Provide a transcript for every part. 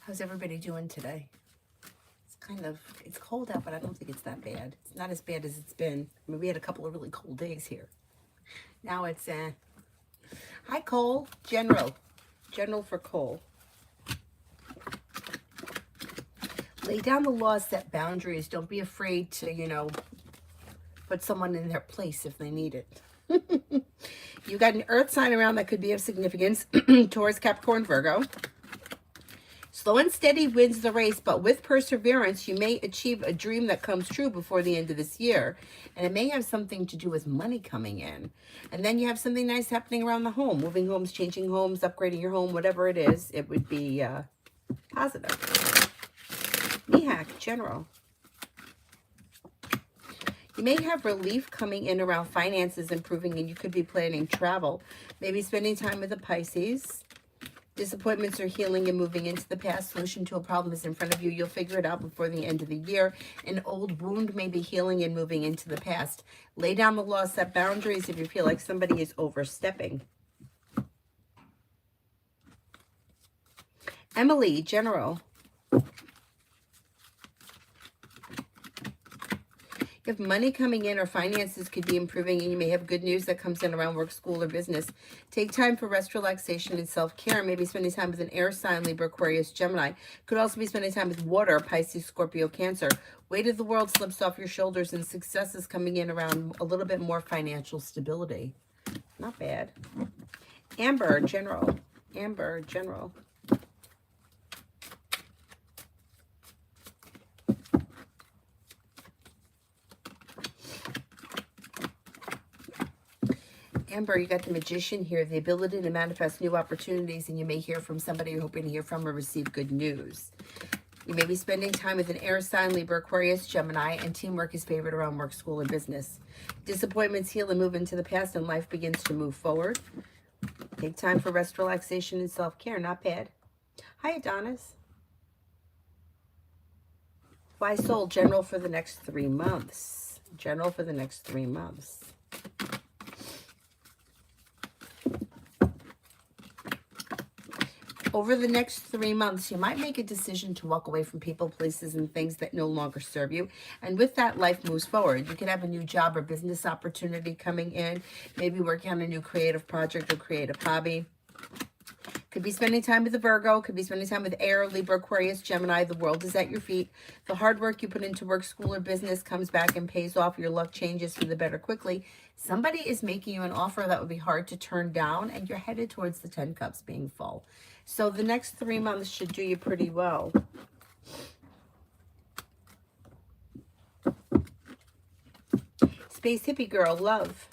How's everybody doing today? It's cold out, but I don't think it's that bad. It's not as bad as it's been. I mean, we had a couple of really cold days here. Now it's, hi Cole, General for Cole. Lay down the laws, set boundaries. Don't be afraid to, put someone in their place if they need it. You got an earth sign around that could be of significance. Taurus, Capricorn, Virgo. Slow and steady wins the race, but with perseverance, you may achieve a dream that comes true before the end of this year. And it may have something to do with money coming in. And then you have something nice happening around the home. Moving homes, changing homes, upgrading your home, whatever it is, it would be positive. Mihak, General. You may have relief coming in around finances improving, and you could be planning travel. Maybe spending time with the Pisces. Disappointments are healing and moving into the past. Solution to a problem is in front of you. You'll figure it out before the end of the year. An old wound may be healing and moving into the past. Lay down the law, set boundaries if you feel like somebody is overstepping. Emily, General. If money coming in or finances could be improving, and you may have good news that comes in around work, school, or business. Take time for rest, relaxation, and self-care. Maybe spending time with an air sign, Libra, Aquarius, Gemini. Could also be spending time with water, Pisces, Scorpio, Cancer. Weight of the world slips off your shoulders, and success is coming in around a little bit more financial stability. Not bad. Amber, General. Amber, General. Amber, you got the Magician here, the ability to manifest new opportunities, and you may hear from somebody you're hoping to hear from or receive good news. You may be spending time with an air sign, Libra, Aquarius, Gemini, and teamwork is favored around work, school, and business. Disappointments heal and move into the past, and life begins to move forward. Take time for rest, relaxation, and self-care. Not bad. Hi, Adonis. Wise Soul, General for the next 3 months. General for the next 3 months. Over the next 3 months, you might make a decision to walk away from people, places, and things that no longer serve you. And with that, life moves forward. You could have a new job or business opportunity coming in, maybe working on a new creative project or creative hobby. Could be spending time with a Virgo, could be spending time with air, Libra, Aquarius, Gemini. The world is at your feet. The hard work you put into work, school, or business comes back and pays off. Your luck changes for the better quickly. Somebody is making you an offer that would be hard to turn down, and you're headed towards the 10 cups being full. So the next 3 months should do you pretty well. Space Hippie Girl, love.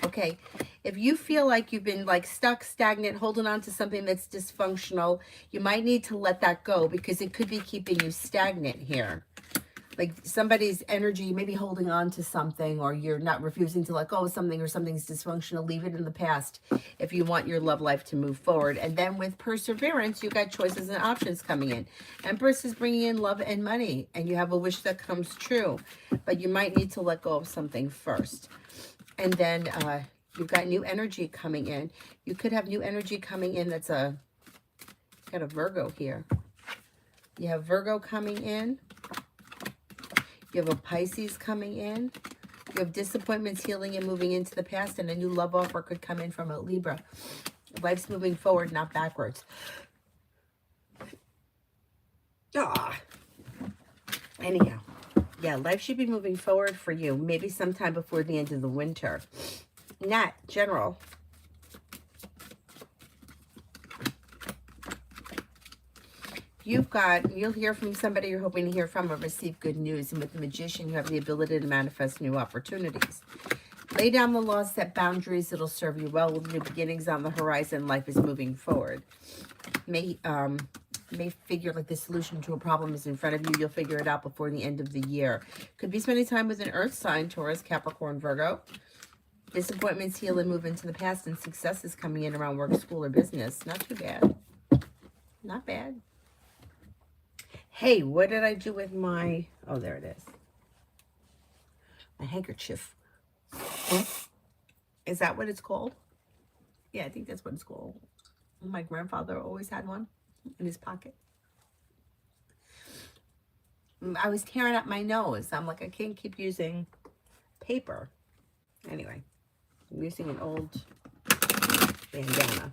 Okay, if you feel like you've been like stuck, stagnant, holding on to something that's dysfunctional, you might need to let that go because it could be keeping you stagnant here. Like somebody's energy, maybe holding on to something, or you're not refusing to let go of something, or something's dysfunctional. Leave it in the past if you want your love life to move forward. And then with perseverance, you got choices and options coming in. Empress is bringing in love and money, and you have a wish that comes true, but you might need to let go of something first. And then you've got new energy coming in. You could have new energy coming in that's got a Virgo here. You have Virgo coming in. You have a Pisces coming in. You have disappointments healing and moving into the past, and a new love offer could come in from a Libra. Life's moving forward, not backwards. Anyhow, yeah, life should be moving forward for you, maybe sometime before the end of the winter. Nat, General. You'll hear from somebody you're hoping to hear from or receive good news. And with the Magician, you have the ability to manifest new opportunities. Lay down the law, set boundaries. It'll serve you well. With new beginnings on the horizon, life is moving forward. May figure like the solution to a problem is in front of you. You'll figure it out before the end of the year. Could be spending time with an earth sign, Taurus, Capricorn, Virgo. Disappointments heal and move into the past, and success is coming in around work, school, or business. Not too bad. Not bad. Hey, what did I do with my... Oh, there it is. My handkerchief. Is that what it's called? Yeah, I think that's what it's called. My grandfather always had one in his pocket. I was tearing up my nose. I'm like, I can't keep using paper. Anyway, I'm using an old bandana.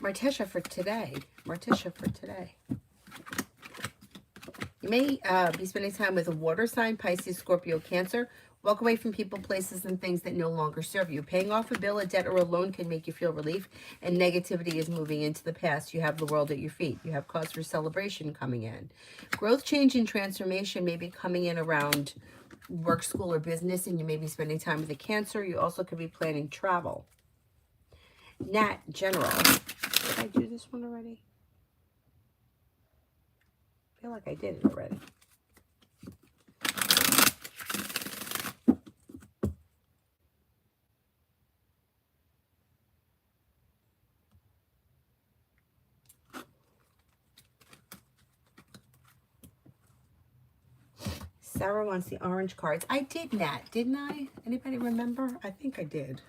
Martisha for today. Martisha for today. You may be spending time with a water sign, Pisces, Scorpio, Cancer. Walk away from people, places, and things that no longer serve you. Paying off a bill, a debt, or a loan can make you feel relief, and negativity is moving into the past. You have the world at your feet. You have cause for celebration coming in. Growth, change, and transformation may be coming in around work, school, or business, and you may be spending time with a Cancer. You also could be planning travel. Nat, general. Did I do this one already? I feel like I did it already. Sarah wants the orange cards. I did, Nat, didn't I? Anybody remember? I think I did.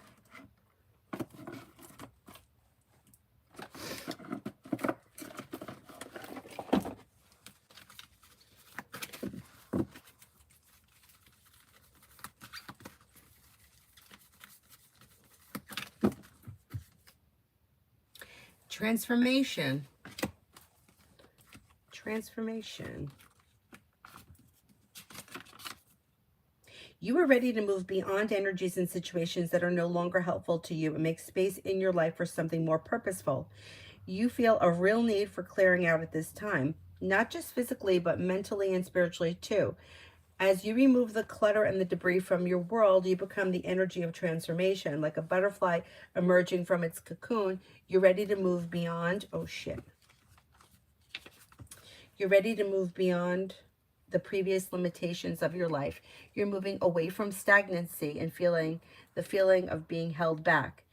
Transformation. Transformation. You are ready to move beyond energies and situations that are no longer helpful to you and make space in your life for something more purposeful. You feel a real need for clearing out at this time, not just physically, but mentally and spiritually too. As you remove the clutter and the debris from your world, you become the energy of transformation. Like a butterfly emerging from its cocoon, you're ready to move beyond, oh shit. You're ready to move beyond the previous limitations of your life. You're moving away from stagnancy and the feeling of being held back.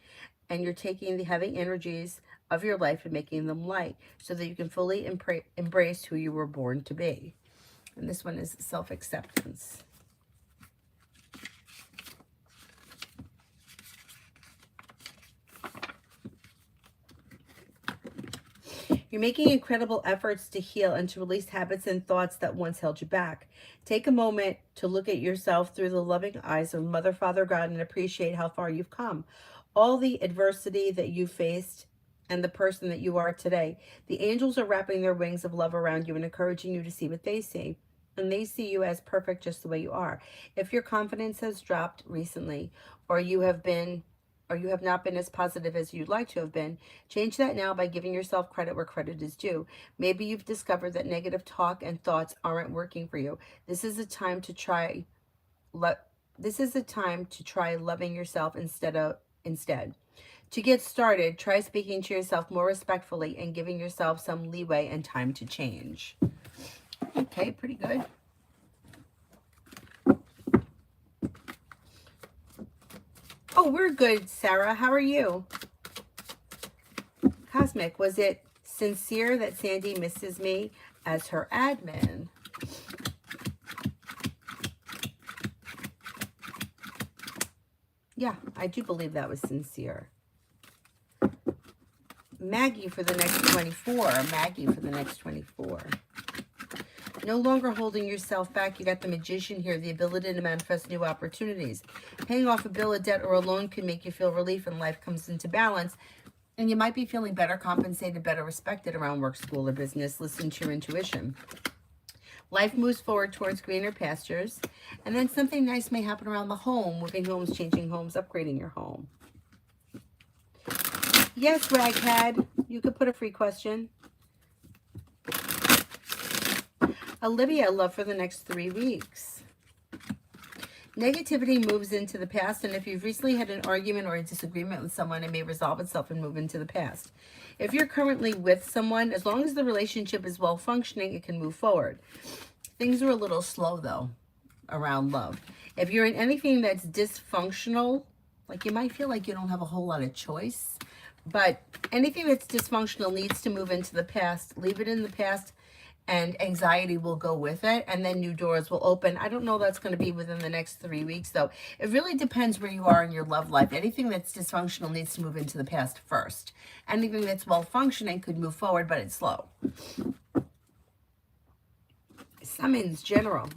And you're taking the heavy energies of your life and making them light so that you can fully embrace who you were born to be. And this one is self-acceptance. You're making incredible efforts to heal and to release habits and thoughts that once held you back. Take a moment to look at yourself through the loving eyes of Mother, Father, God, and appreciate how far you've come. All the adversity that you faced and the person that you are today. The angels are wrapping their wings of love around you and encouraging you to see what they see. And they see you as perfect just the way you are. If your confidence has dropped recently, or you have not been as positive as you'd like to have been, change that now by giving yourself credit where credit is due. Maybe you've discovered that negative talk and thoughts aren't working for you. This is a time to try loving yourself instead. To get started, try speaking to yourself more respectfully and giving yourself some leeway and time to change. Okay, pretty good. Oh, we're good, Sarah. How are you? Cosmic, was it sincere that Sandy misses me as her admin? Yeah, I do believe that was sincere. Maggie for the next 24. Maggie for the next 24. No longer holding yourself back. You got the Magician here, the ability to manifest new opportunities. Paying off a bill, a debt, or a loan can make you feel relief and life comes into balance. And you might be feeling better compensated, better respected around work, school, or business. Listen to your intuition. Life moves forward towards greener pastures. And then something nice may happen around the home. Moving homes, changing homes, upgrading your home. Yes, Raghead. You could put a free question. Olivia, love for the next 3 weeks. Negativity moves into the past, and if you've recently had an argument or a disagreement with someone, it may resolve itself and move into the past. If you're currently with someone, as long as the relationship is well functioning, it can move forward. Things are a little slow, though, around love. If you're in anything that's dysfunctional, like you might feel like you don't have a whole lot of choice, But anything that's dysfunctional needs to move into the past. Leave it in the past, and anxiety will go with it, and then new doors will open. I don't know that's going to be within the next 3 weeks, though. It really depends where you are in your love life. Anything that's dysfunctional needs to move into the past first. Anything that's well functioning could move forward, but it's slow. Summons general.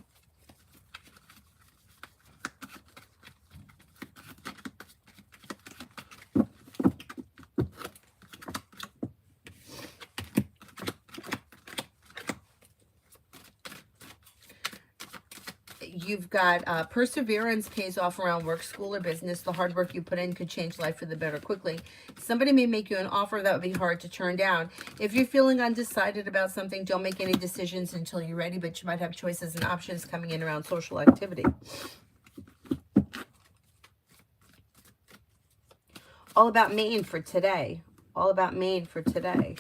You've got perseverance pays off around work, school, or business. The hard work you put in could change life for the better quickly. Somebody may make you an offer that would be hard to turn down. If you're feeling undecided about something, don't make any decisions until you're ready, but you might have choices and options coming in around social activity. All about Maine for today. All about Maine for today.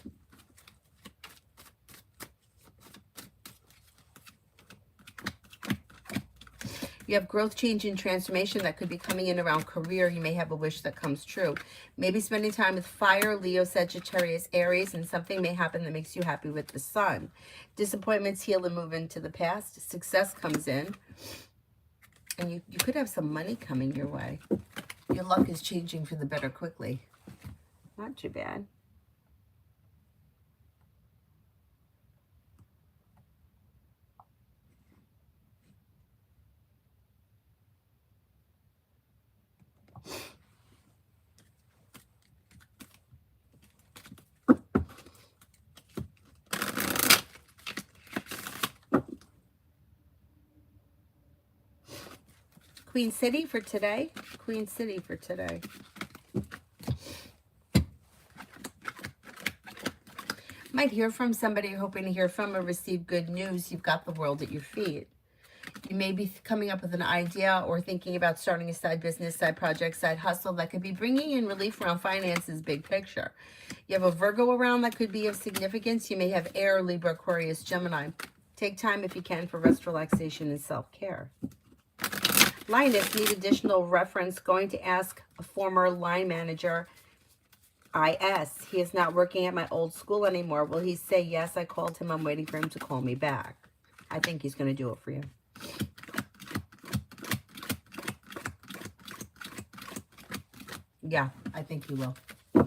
You have growth, change, and transformation that could be coming in around career. You may have a wish that comes true. Maybe spending time with fire, Leo, Sagittarius, Aries, and something may happen that makes you happy with the sun. Disappointments heal and move into the past. Success comes in. And you could have some money coming your way. Your luck is changing for the better quickly. Not too bad. Queen City for today. Queen City for today. Might hear from somebody you're hoping to hear from or receive good news. You've got the world at your feet. You may be coming up with an idea or thinking about starting a side business, side project, side hustle that could be bringing in relief around finances, big picture. You have a Virgo around that could be of significance. You may have Air, Libra, Aquarius, Gemini. Take time if you can for rest, relaxation, and self-care. Linus, need additional reference. Going to ask a former line manager, IS. He is not working at my old school anymore. Will he say yes? I called him. I'm waiting for him to call me back. I think he's going to do it for you. Yeah, I think he will. I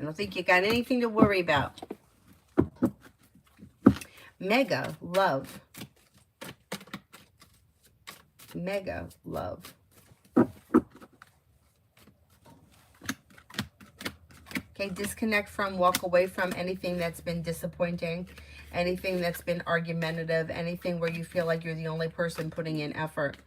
don't think you got anything to worry about. Mega love. Mega love. Okay, disconnect from, walk away from anything that's been disappointing, anything that's been argumentative, anything where you feel like you're the only person putting in effort.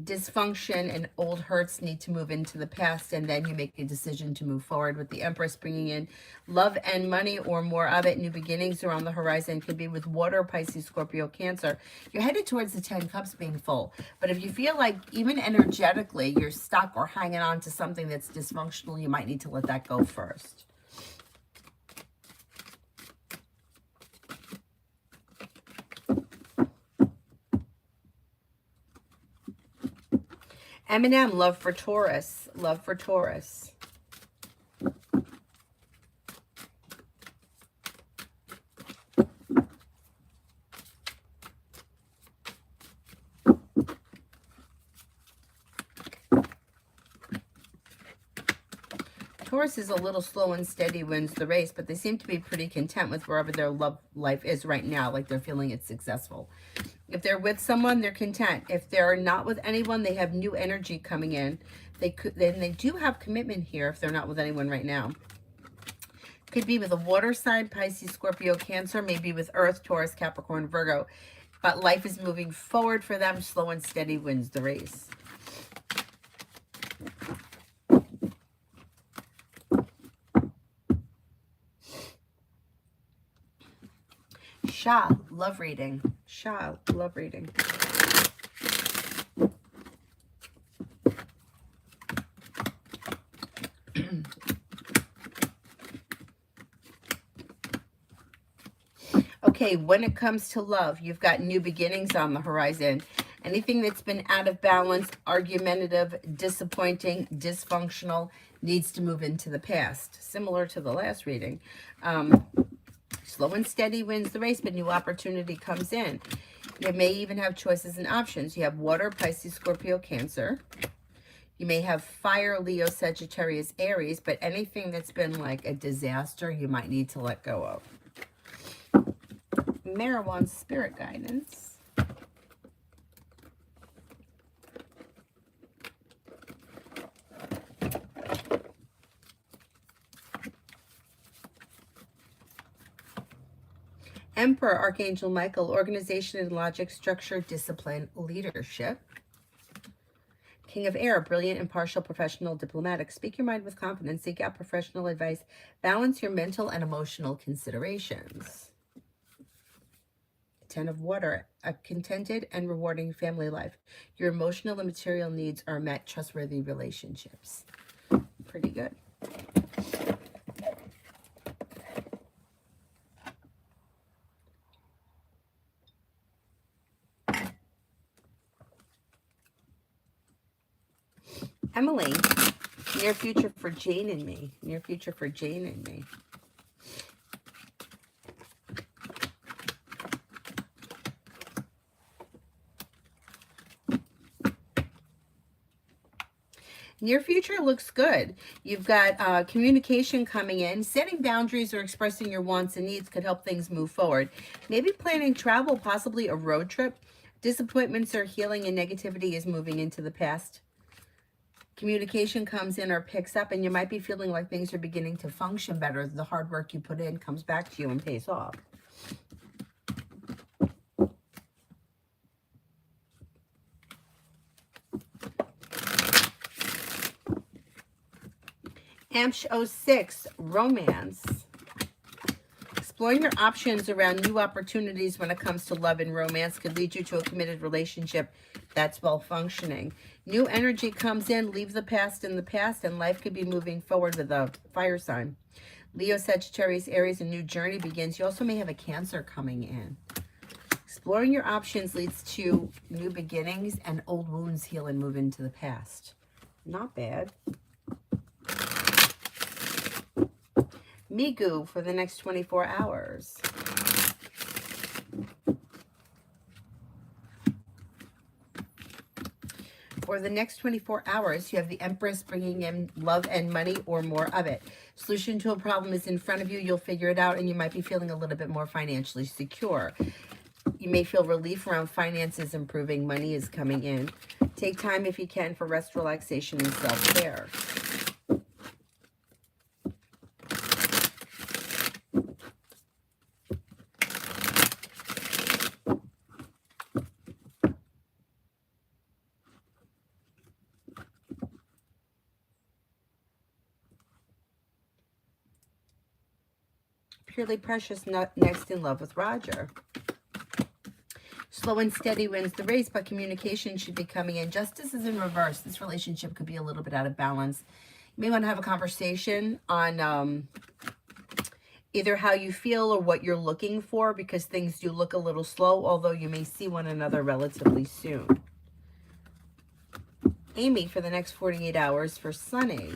Dysfunction and old hurts need to move into the past, and then you make a decision to move forward. With the Empress bringing in love and money or more of it. New beginnings are on the horizon. Could be with water, Pisces, Scorpio, Cancer. You're headed towards the 10 cups being full. But if you feel like even energetically you're stuck or hanging on to something that's dysfunctional, you might need to let that go first. Eminem, love for Taurus. Love for Taurus. Taurus is a little slow and steady, wins the race, but they seem to be pretty content with wherever their love life is right now, like they're feeling it's successful. If they're with someone, they're content. If they're not with anyone, they have new energy coming in. They do have commitment here if they're not with anyone right now. Could be with a water sign, Pisces, Scorpio, Cancer, maybe with Earth, Taurus, Capricorn, Virgo. But life is moving forward for them. Slow and steady wins the race. Shah, love reading. Shah, love reading. Okay, when it comes to love, you've got new beginnings on the horizon. Anything that's been out of balance, argumentative, disappointing, dysfunctional, needs to move into the past. Similar to the last reading. Slow and steady wins the race, but new opportunity comes in. You may even have choices and options. You have water, Pisces, Scorpio, Cancer. You may have fire, Leo, Sagittarius, Aries, but anything that's been like a disaster, you might need to let go of. Marijuana spirit guidance. Emperor, Archangel Michael, organization and logic, structure, discipline, leadership. King of Air, brilliant, impartial, professional, diplomatic. Speak your mind with confidence. Seek out professional advice. Balance your mental and emotional considerations. Ten of Water, a contented and rewarding family life. Your emotional and material needs are met. Trustworthy relationships. Pretty good. Emily, near future for Jane and me. Near future for Jane and me. Near future looks good. You've got communication coming in. Setting boundaries or expressing your wants and needs could help things move forward. Maybe planning travel, possibly a road trip. Disappointments are healing and negativity is moving into the past. Communication comes in or picks up, and you might be feeling like things are beginning to function better. The hard work you put in comes back to you and pays off. Amsh 06, romance. Exploring your options around new opportunities when it comes to love and romance could lead you to a committed relationship that's well functioning. New energy comes in, leave the past in the past, and life could be moving forward with a fire sign. Leo, Sagittarius, Aries, a new journey begins. You also may have a Cancer coming in. Exploring your options leads to new beginnings, and old wounds heal and move into the past. Not bad. Migu for the next 24 hours. For the next 24 hours, you have the Empress bringing in love and money or more of it. Solution to a problem is in front of you. You'll figure it out, and you might be feeling a little bit more financially secure. You may feel relief around finances improving. Money is coming in. Take time if you can for rest, relaxation, and self-care. Purely Precious, next in love with Roger. Slow and steady wins the race, but communication should be coming in. Justice is in reverse. This relationship could be a little bit out of balance. You may want to have a conversation on either how you feel or what you're looking for, because things do look a little slow, although you may see one another relatively soon. Amy for the next 48 hours for Sunny.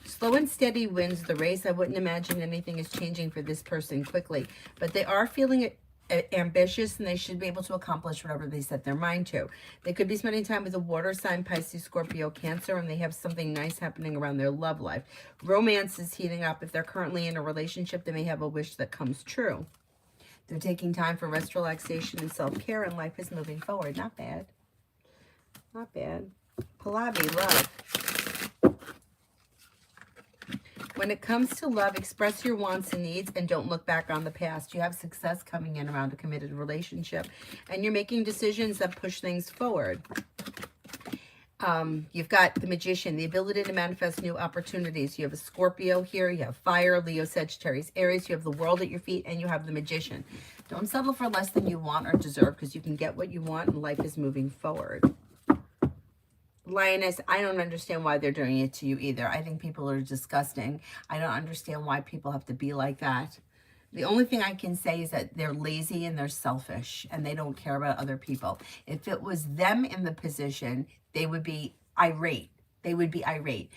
Slow and steady wins the race. I wouldn't imagine anything is changing for this person quickly, but they are feeling ambitious, and they should be able to accomplish whatever they set their mind to. They could be spending time with a water sign, Pisces, Scorpio, Cancer, and they have something nice happening around their love life. Romance is heating up. If they're currently in a relationship, they may have a wish that comes true. They're taking time for rest, relaxation, and self-care, and life is moving forward. Not bad. Not bad. Pallavi, love. When it comes to love, express your wants and needs and don't look back on the past. You have success coming in around a committed relationship, and you're making decisions that push things forward. You've got the Magician, the ability to manifest new opportunities. You have a Scorpio here. You have fire, Leo, Sagittarius, Aries. You have the world at your feet, and you have the Magician. Don't settle for less than you want or deserve, because you can get what you want and life is moving forward. Lioness, I don't understand why they're doing it to you either. I think people are disgusting. I don't understand why people have to be like that. The only thing I can say is that they're lazy and they're selfish and they don't care about other people. If it was them in the position, they would be irate. They would be irate.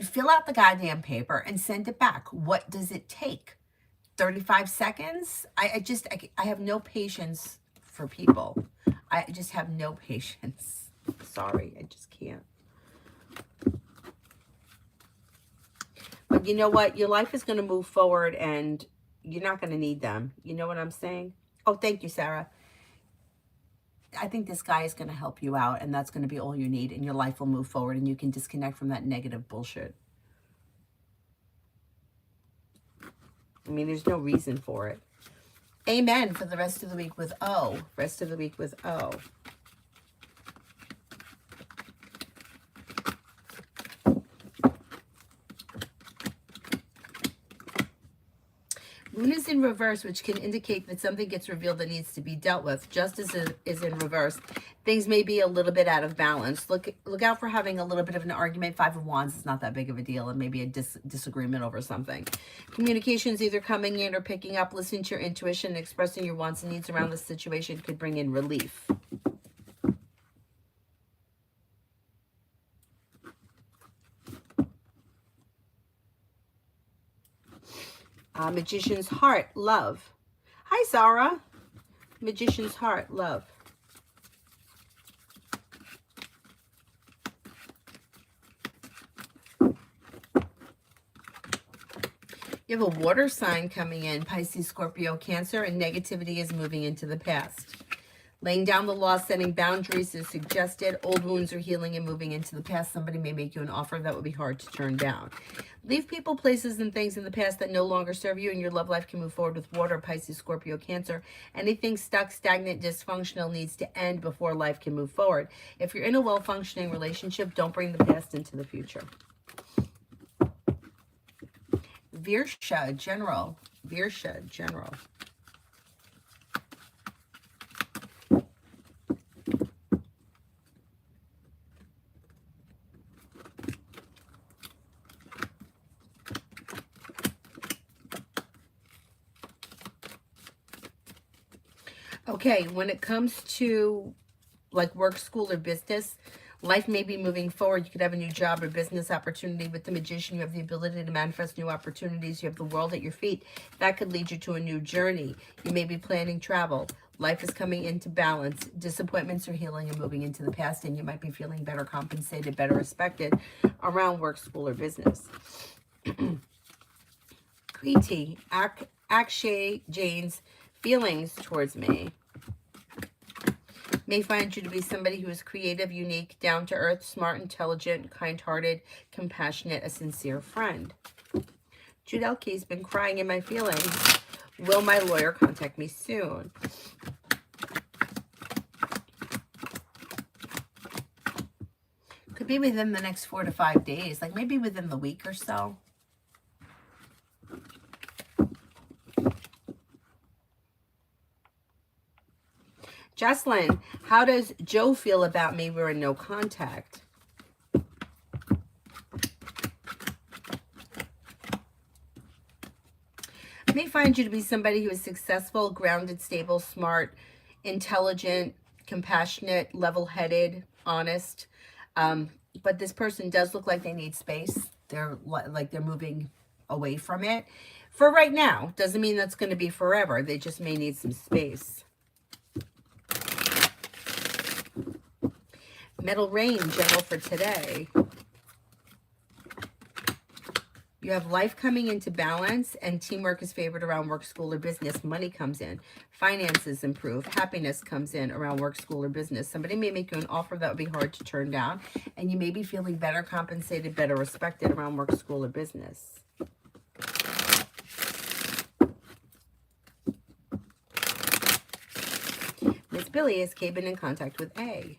Fill out the goddamn paper and send it back. What does it take? 35 seconds? I have no patience for people. I just have no patience. Sorry, I just can't. But you know what? Your life is going to move forward and you're not going to need them. You know what I'm saying? Oh, thank you, Sarah. I think this guy is going to help you out, and that's going to be all you need, and your life will move forward, and you can disconnect from that negative bullshit. I mean, there's no reason for it. Amen for the rest of the week with O. Rest of the week with O. Moon is in reverse, which can indicate that something gets revealed that needs to be dealt with. Justice is in reverse. Things may be a little bit out of balance. Look out for having a little bit of an argument. Five of Wands is not that big of a deal, and maybe a disagreement over something. Communication is either coming in or picking up. Listening to your intuition and expressing your wants and needs around the situation could bring in relief. Magician's heart, love. Hi, Zara. Magician's heart, love. You have a water sign coming in, Pisces, Scorpio, Cancer, and negativity is moving into the past. Laying down the law, setting boundaries is suggested. Old wounds are healing and moving into the past. Somebody may make you an offer that would be hard to turn down. Leave people, places, and things in the past that no longer serve you, and your love life can move forward with water, Pisces, Scorpio, Cancer. Anything stuck, stagnant, dysfunctional needs to end before life can move forward. If you're in a well-functioning relationship, don't bring the past into the future. Virsha, General. Virsha, General. Okay, when it comes to like work, school, or business, life may be moving forward. You could have a new job or business opportunity. With the Magician, you have the ability to manifest new opportunities. You have the world at your feet. That could lead you to a new journey. You may be planning travel. Life is coming into balance. Disappointments are healing and moving into the past, and you might be feeling better compensated, better respected around work, school, or business. Kriti, Akshay Jane's feelings towards me. May find you to be somebody who is creative, unique, down-to-earth, smart, intelligent, kind-hearted, compassionate, a sincere friend. Judelke's been crying in my feelings. Will my lawyer contact me soon? Could be within the next 4 to 5 days, like maybe within the week or so. Jocelyn, how does Joe feel about me? We're in no contact. I may find you to be somebody who is successful, grounded, stable, smart, intelligent, compassionate, level-headed, honest. But this person does look like they need space. They're moving away from it. For right now. Doesn't mean that's going to be forever. They just may need some space. Metal Rain, General for today. You have life coming into balance, and teamwork is favored around work, school, or business. Money comes in. Finances improve. Happiness comes in around work, school, or business. Somebody may make you an offer that would be hard to turn down, and you may be feeling better compensated, better respected around work, school, or business. Miss Billy has been in contact with A.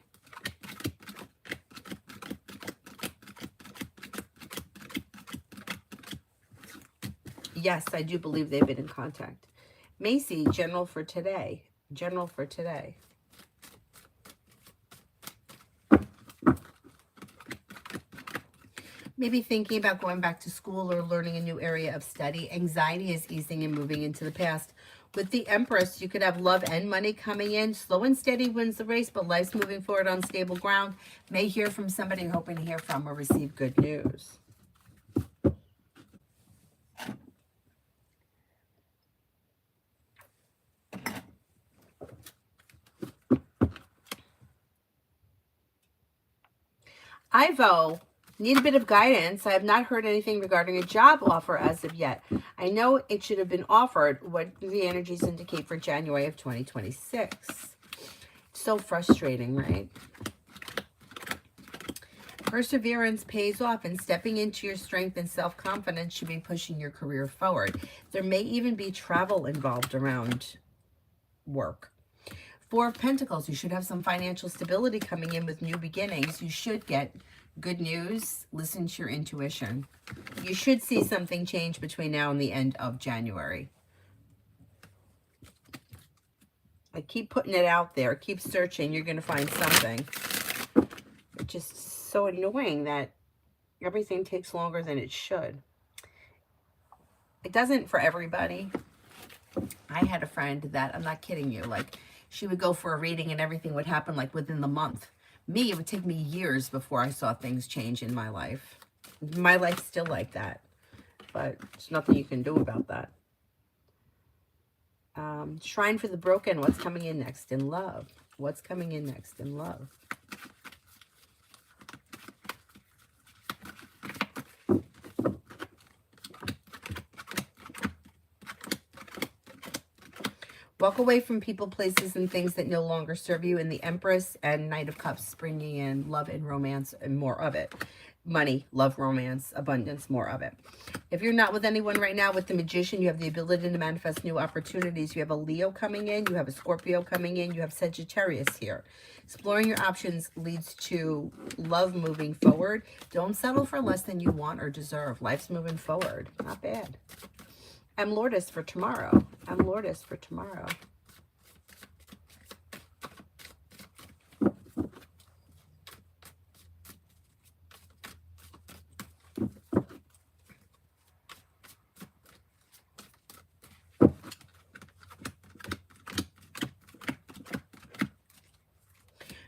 Yes, I do believe they've been in contact. Macy, General for today. General for today. Maybe thinking about going back to school or learning a new area of study. Anxiety is easing and moving into the past. With the Empress, you could have love and money coming in. Slow and steady wins the race, but life's moving forward on stable ground. May hear from somebody you're hoping to hear from or receive good news. Ivo, need a bit of guidance. I have not heard anything regarding a job offer as of yet. I know it should have been offered. What do the energies indicate for January of 2026? So frustrating, right? Perseverance pays off, and stepping into your strength and self-confidence should be pushing your career forward. There may even be travel involved around work. Four of Pentacles, you should have some financial stability coming in with new beginnings. You should get good news. Listen to your intuition. You should see something change between now and the end of January. I keep putting it out there. Keep searching. You're going to find something. It's just so annoying that everything takes longer than it should. It doesn't for everybody. I had a friend that, I'm not kidding you, like, she would go for a reading and everything would happen like within the month. Me, it would take me years before I saw things change in my life. My life's still like that, but there's nothing you can do about that. Shrine for the Broken, what's coming in next in love? What's coming in next in love? Walk away from people, places, and things that no longer serve you. In the Empress and Knight of Cups, bringing in love and romance and more of it. Money, love, romance, abundance, more of it. If you're not with anyone right now, with the Magician, you have the ability to manifest new opportunities. You have a Leo coming in. You have a Scorpio coming in. You have Sagittarius here. Exploring your options leads to love moving forward. Don't settle for less than you want or deserve. Life's moving forward. Not bad. I'm Lourdes for tomorrow. I'm Lourdes for tomorrow.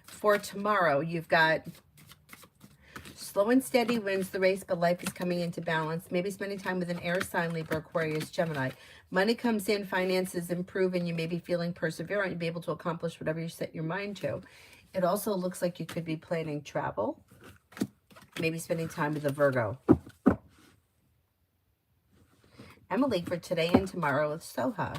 For tomorrow, you've got slow and steady wins the race, but life is coming into balance. Maybe spending time with an air sign, Libra, Aquarius, Gemini. Money comes in, finances improve, and you may be feeling perseverant. You'll be able to accomplish whatever you set your mind to. It also looks like you could be planning travel. Maybe spending time with a Virgo. Emily for today and tomorrow with Soha.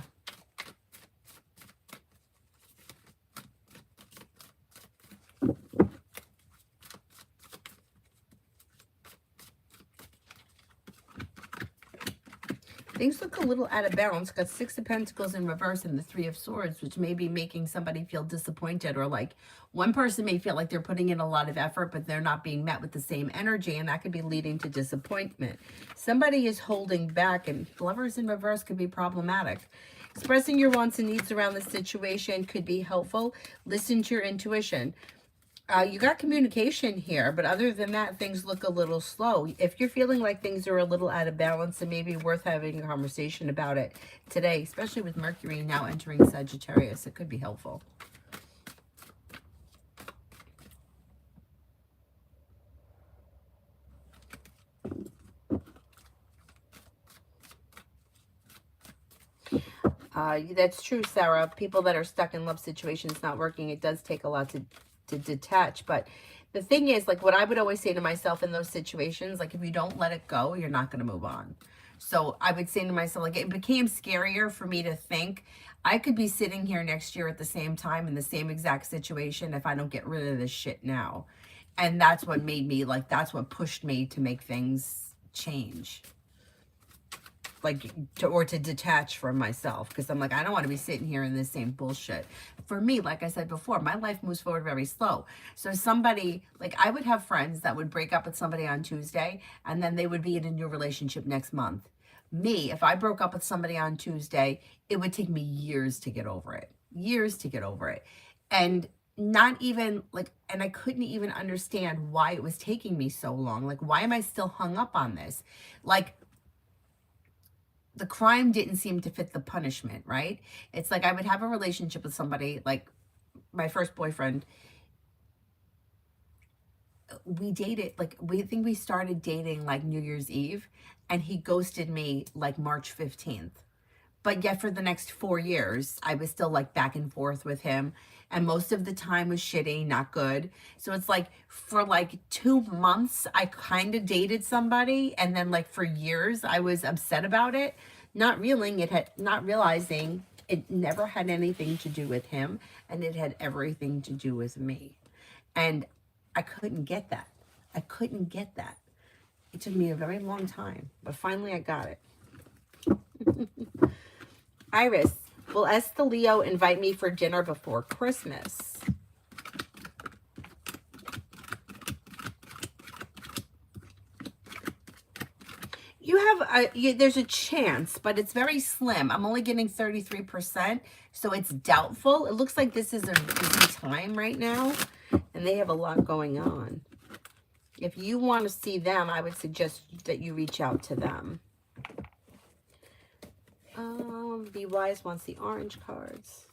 Things look a little out of balance. Got Six of Pentacles in reverse and the Three of Swords, which may be making somebody feel disappointed, or like one person may feel like they're putting in a lot of effort, but they're not being met with the same energy, and that could be leading to disappointment. Somebody is holding back, and Lovers in reverse could be problematic. Expressing your wants and needs around the situation could be helpful. Listen to your intuition. You got communication here, but other than that, things look a little slow. If you're feeling like things are a little out of balance, it may be worth having a conversation about it today, especially with Mercury now entering Sagittarius. It could be helpful. That's true, Sarah. People that are stuck in love situations not working, it does take a lot to detach. But the thing is, like, what I would always say to myself in those situations, like, if you don't let it go, you're not going to move on. So I would say to myself, like, it became scarier for me to think I could be sitting here next year at the same time in the same exact situation if I don't get rid of this shit now. And that's what made me, like, that's what pushed me to make things change. Like, to detach from myself, because I'm like, I don't want to be sitting here in this same bullshit. For me, like I said before, my life moves forward very slow. So somebody, like, I would have friends that would break up with somebody on Tuesday, and then they would be in a new relationship next month. Me, if I broke up with somebody on Tuesday, it would take me years to get over it. Years to get over it. And not even like, and I couldn't even understand why it was taking me so long. Like, why am I still hung up on this? Like, the crime didn't seem to fit the punishment, right? It's like I would have a relationship with somebody, like my first boyfriend. We dated, like, we think we started dating like New Year's Eve, and he ghosted me like March 15th. But yet for the next 4 years, I was still like back and forth with him. And most of the time was shitty, not good. So it's like for like 2 months, I kind of dated somebody. And then like for years, I was upset about it, not realizing it never had anything to do with him. And it had everything to do with me. And I couldn't get that. I couldn't get that. It took me a very long time, but finally I got it. Iris, will Esther Leo invite me for dinner before Christmas? You have there's a chance, but it's very slim. I'm only getting 33%, so it's doubtful. It looks like this is a busy time right now, and they have a lot going on. If you want to see them, I would suggest that you reach out to them. Be Wise wants the orange cards.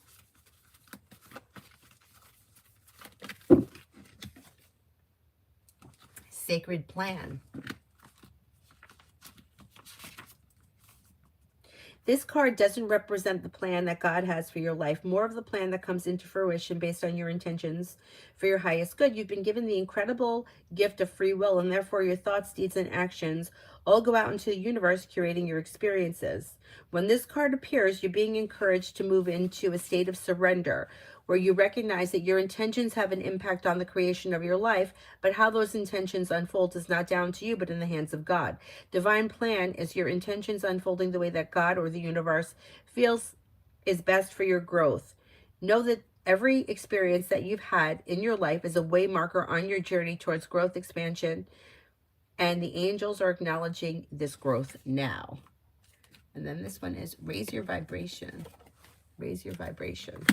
Sacred Plan. This card doesn't represent the plan that God has for your life, more of the plan that comes into fruition based on your intentions for your highest good. You've been given the incredible gift of free will, and therefore your thoughts, deeds, and actions all go out into the universe, curating your experiences. When this card appears, you're being encouraged to move into a state of surrender, where you recognize that your intentions have an impact on the creation of your life, but how those intentions unfold is not down to you, but in the hands of God. Divine plan is your intentions unfolding the way that God or the universe feels is best for your growth. Know that every experience that you've had in your life is a way marker on your journey towards growth, expansion, and the angels are acknowledging this growth now. And then this one is raise your vibration. Raise your vibration.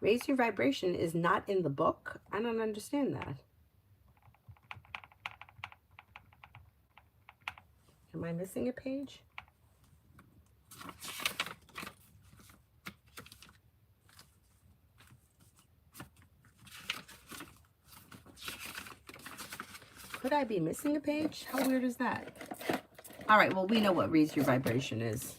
Raise your vibration is not in the book. I don't understand that. Am I missing a page? Could I be missing a page? How weird is that? All right, well, we know what raise your vibration is.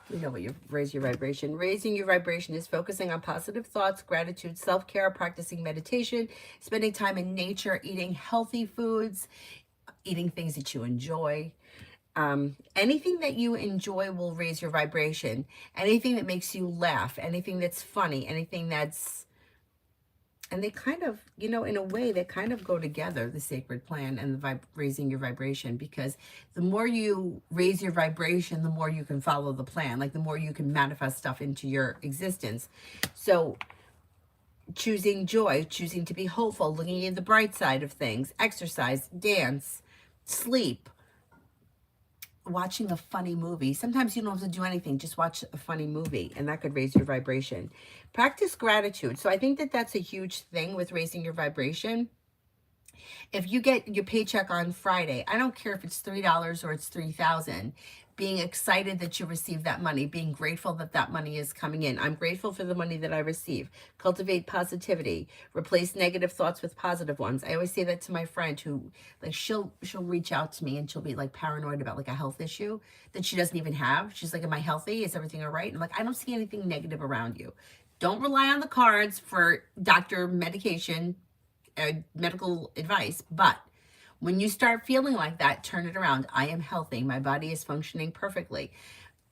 We know what you raise your vibration. Raising your vibration is focusing on positive thoughts, gratitude, self-care, practicing meditation, spending time in nature, eating healthy foods, eating things that you enjoy. Anything that you enjoy will raise your vibration. Anything that makes you laugh, anything that's funny, anything that's, and they kind of, you know, in a way, they kind of go together, the sacred plan and the raising your vibration, because the more you raise your vibration, the more you can follow the plan, like the more you can manifest stuff into your existence. So choosing joy, choosing to be hopeful, looking at the bright side of things, exercise, dance, sleep, watching a funny movie. Sometimes you don't have to do anything. Just watch a funny movie, and that could raise your vibration. Practice gratitude. So I think that that's a huge thing with raising your vibration. If you get your paycheck on Friday, I don't care if it's $3 or it's $3,000, being excited that you receive that money, being grateful that that money is coming in. I'm grateful for the money that I receive. Cultivate positivity. Replace negative thoughts with positive ones. I always say that to my friend who, like, she'll reach out to me and she'll be like paranoid about like a health issue that she doesn't even have. She's like, am I healthy? Is everything all right? And I'm like, I don't see anything negative around you. Don't rely on the cards for doctor medication, medical advice, but when you start feeling like that, turn it around. I am healthy. My body is functioning perfectly.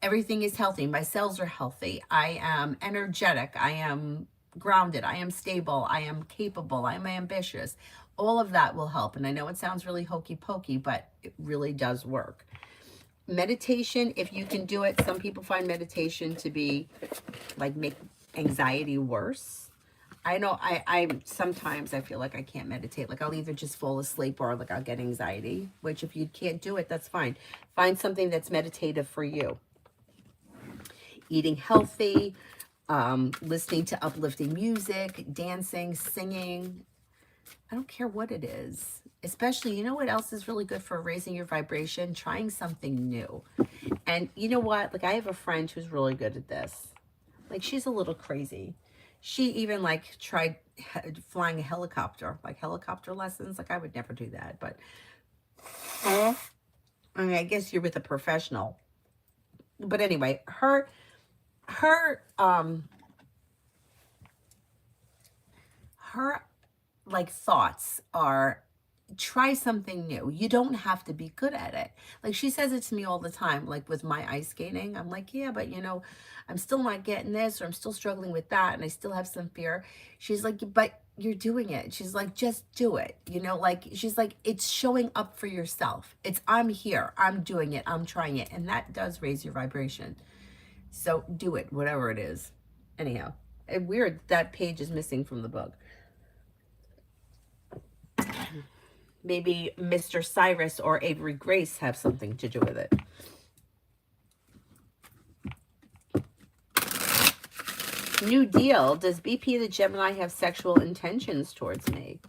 Everything is healthy. My cells are healthy. I am energetic. I am grounded. I am stable. I am capable. I am ambitious. All of that will help. And I know it sounds really hokey pokey, but it really does work. meditation, if you can do it. Some people find meditation to be like make anxiety worse. I know I sometimes I feel like I can't meditate. Like I'll either just fall asleep or like I'll get anxiety, which if you can't do it, that's fine. Find something that's meditative for you. Eating healthy, listening to uplifting music, dancing, singing. I don't care what it is. Especially, you know what else is really good for raising your vibration? Trying something new. And you know what? Like I have a friend who's really good at this. Like she's a little crazy. She even like tried flying a helicopter, like helicopter lessons. Like I would never do that, but I mean, I guess you're with a professional. But anyway, her like thoughts are try something new. You don't have to be good at it. Like she says it to me all the time, like with my ice skating. I'm like, yeah, but you know, I'm still not getting this, or I'm still struggling with that, and I still have some fear. She's like, but you're doing it. She's like, just do it. You know, like she's like, it's showing up for yourself. It's I'm here, I'm doing it, I'm trying it. And that does raise your vibration. So do it, whatever it is. Anyhow, weird that page is missing from the book. Maybe Mr. Cyrus or Avery Grace have something to do with it. New Deal. Does BP the Gemini have sexual intentions towards me?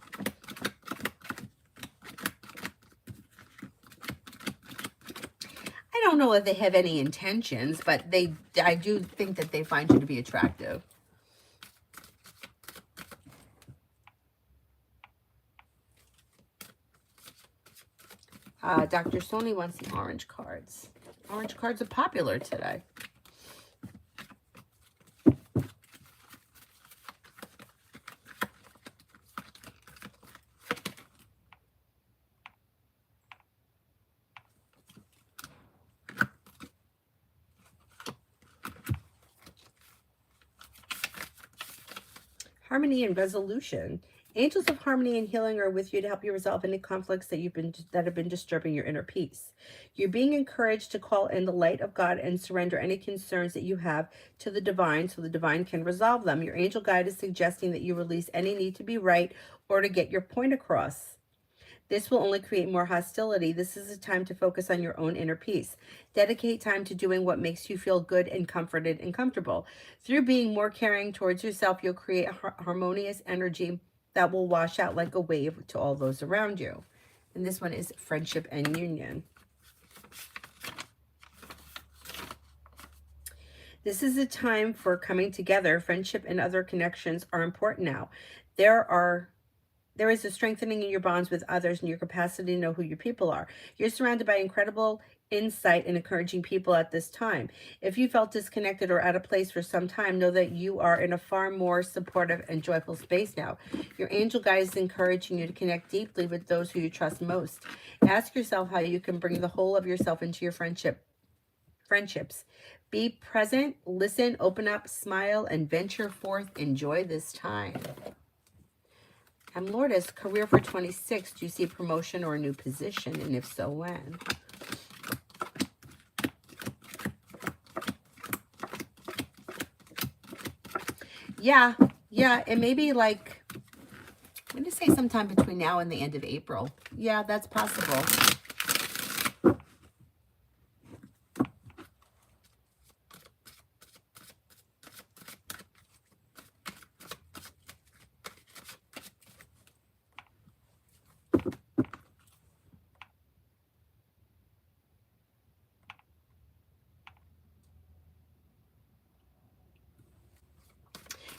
I don't know if they have any intentions, but I do think that they find you to be attractive. Dr. Sony wants the orange cards. Orange cards are popular today. Harmony and resolution. Angels of harmony and healing are with you to help you resolve any conflicts that have been disturbing your inner peace. You're being encouraged to call in the light of God and surrender any concerns that you have to the divine so the divine can resolve them. Your angel guide is suggesting that you release any need to be right or to get your point across. This will only create more hostility. This is a time to focus on your own inner peace. Dedicate time to doing what makes you feel good and comforted and comfortable. Through being more caring towards yourself, you'll create a harmonious energy that will wash out like a wave to all those around you. And this one is friendship and union. This is a time for coming together. Friendship and other connections are important now. There is a strengthening in your bonds with others and your capacity to know who your people are. You're surrounded by incredible insight and encouraging people at this time. If you felt disconnected or out of place for some time, know that you are in a far more supportive and joyful space now. Your angel guide is encouraging you to connect deeply with those who you trust most. Ask yourself how you can bring the whole of yourself into your friendships. Be present, listen, open up, smile, and venture forth. Enjoy this time. And Lourdes, career for 26. Do you see promotion or a new position? And if so, when? Yeah, it may be like, I'm going to say sometime between now and the end of April. Yeah, that's possible.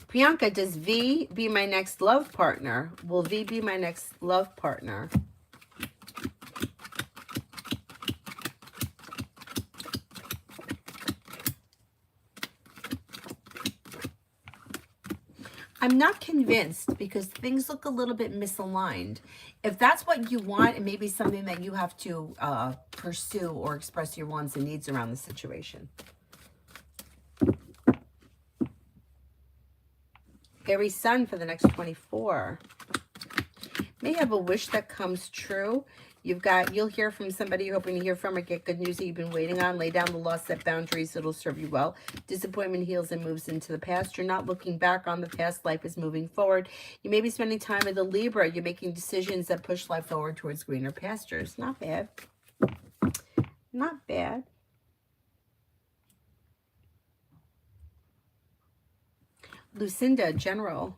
Priyanka, does V be my next love partner? Will V be my next love partner? I'm not convinced because things look a little bit misaligned. If that's what you want, it may be something that you have to pursue or express your wants and needs around the situation. Aries Sun for the next 24. May have a wish that comes true. You'll hear from somebody you're hoping to hear from or get good news that you've been waiting on. Lay down the law, set boundaries. It'll serve you well. Disappointment heals and moves into the past. You're not looking back on the past. Life is moving forward. You may be spending time with a Libra. You're making decisions that push life forward towards greener pastures. Not bad. Not bad. Lucinda, General.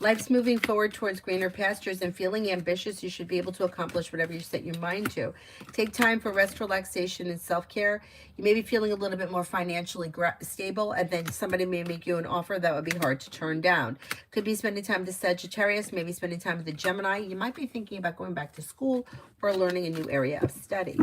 Life's moving forward towards greener pastures and feeling ambitious. You should be able to accomplish whatever you set your mind to. Take time for rest, relaxation, and self-care. You may be feeling a little bit more financially stable, and then somebody may make you an offer that would be hard to turn down. Could be spending time with the Sagittarius, maybe spending time with the Gemini. You might be thinking about going back to school or learning a new area of study.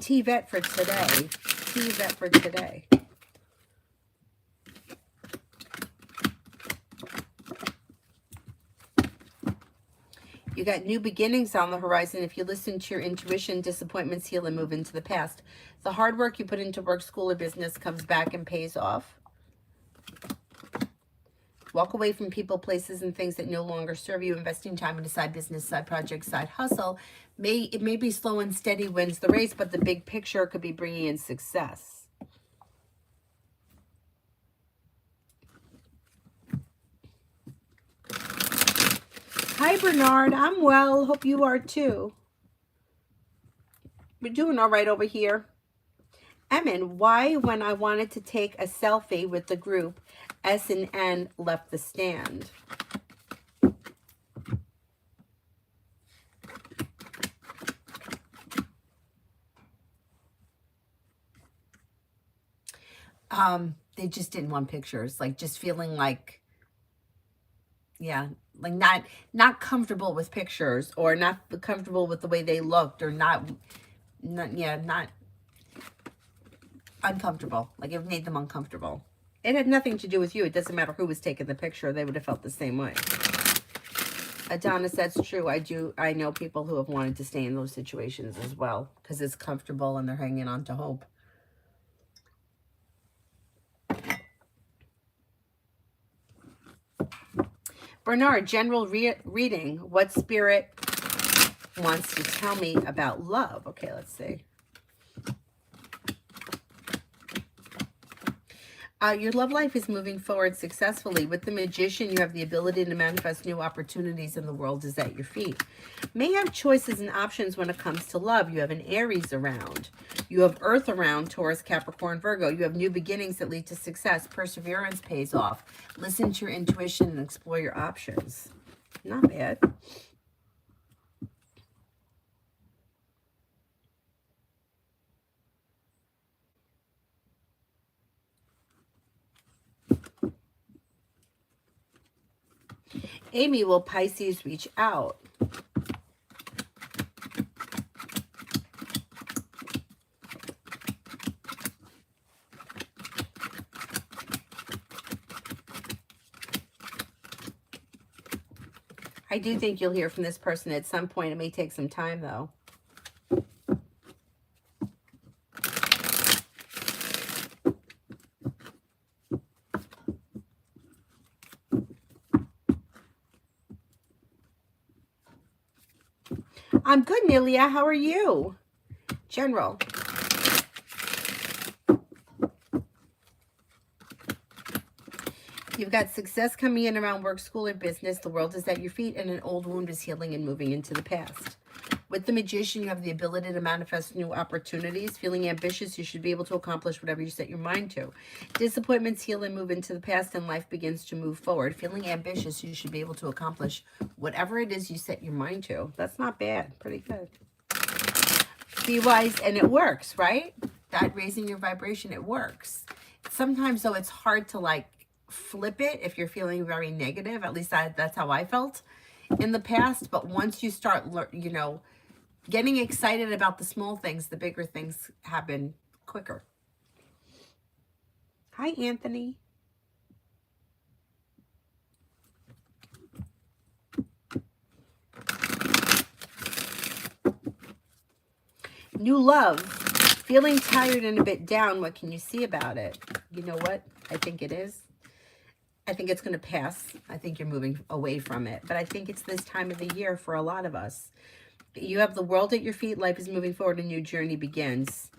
T-Vet for today. T-Vet for today. You got new beginnings on the horizon. If you listen to your intuition, disappointments heal and move into the past. The hard work you put into work, school, or business comes back and pays off. Walk away from people, places, and things that no longer serve you. Investing time in a side business, side project, side hustle. It may be slow and steady wins the race, but the big picture could be bringing in success. Hi, Bernard. I'm well. Hope you are too. We're doing all right over here. Emin, why when I wanted to take a selfie with the group, S and N left the stand? They just didn't want pictures, like just feeling like, yeah, like not comfortable with pictures, or not comfortable with the way they looked, or not uncomfortable. Like it made them uncomfortable. It had nothing to do with you. It doesn't matter who was taking the picture. They would have felt the same way. Adonis, that's true. I know people who have wanted to stay in those situations as well because it's comfortable and they're hanging on to hope. Bernard, general reading. What spirit wants to tell me about love? Okay, let's see. Your love life is moving forward successfully. With the Magician, you have the ability to manifest new opportunities and the world is at your feet. May have choices and options when it comes to love. You have an Aries around. You have Earth around, Taurus, Capricorn, Virgo. You have new beginnings that lead to success. Perseverance pays off. Listen to your intuition and explore your options. Not bad. Amy, will Pisces reach out? I do think you'll hear from this person at some point. It may take some time, though. I'm good, Nelia. How are you? General. You've got success coming in around work, school, or business. The world is at your feet, and an old wound is healing and moving into the past. With the Magician, you have the ability to manifest new opportunities. Feeling ambitious, you should be able to accomplish whatever you set your mind to. Disappointments heal and move into the past, and life begins to move forward. Feeling ambitious, you should be able to accomplish whatever it is you set your mind to. That's not bad. Pretty good. Be wise, and it works, right? That raising your vibration, it works. Sometimes, though, it's hard to, like, flip it if you're feeling very negative. At least that's how I felt in the past. But once you start, Getting excited about the small things, the bigger things happen quicker. Hi, Anthony. New love. Feeling tired and a bit down. What can you see about it? You know what I think it is? I think it's going to pass. I think you're moving away from it. But I think it's this time of the year for a lot of us. You have the world at your feet. Life is moving forward. A new journey begins.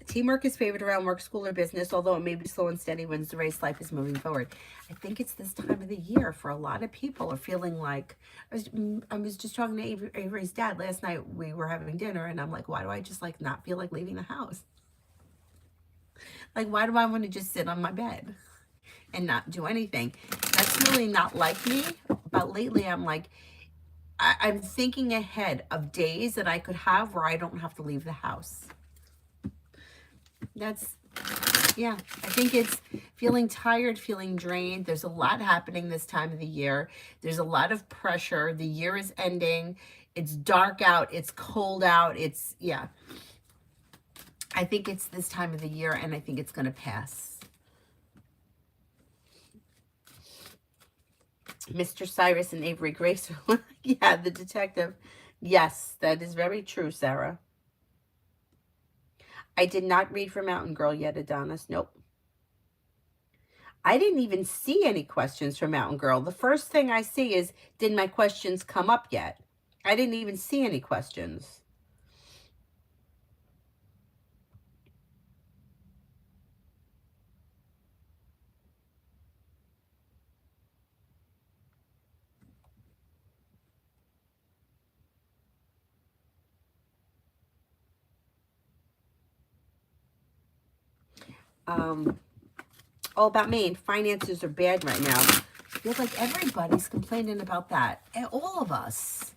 Teamwork is favored around work, school, or business. Although it may be slow and steady, wins the race. Life is moving forward. I think it's this time of the year for a lot of people are feeling like, I was just talking to Avery's dad last night. We were having dinner and I'm like, why do I just like not feel like leaving the house? Like, why do I want to just sit on my bed and not do anything? That's really not like me. But lately I'm like, I'm thinking ahead of days that I could have where I don't have to leave the house. That's, yeah, I think it's feeling tired, feeling drained. There's a lot happening this time of the year. There's a lot of pressure. The year is ending. It's dark out. It's cold out. It's, yeah. I think it's this time of the year, and I think it's going to pass. Mr. Cyrus and Avery Grace. Yeah, the detective. Yes, that is very true, Sarah. I did not read for Mountain Girl yet, Adonis. Nope. I didn't even see any questions for Mountain Girl. The first thing I see is, did my questions come up yet? I didn't even see any questions. All about Maine. Finances are bad right now. I feel like everybody's complaining about that. And all of us.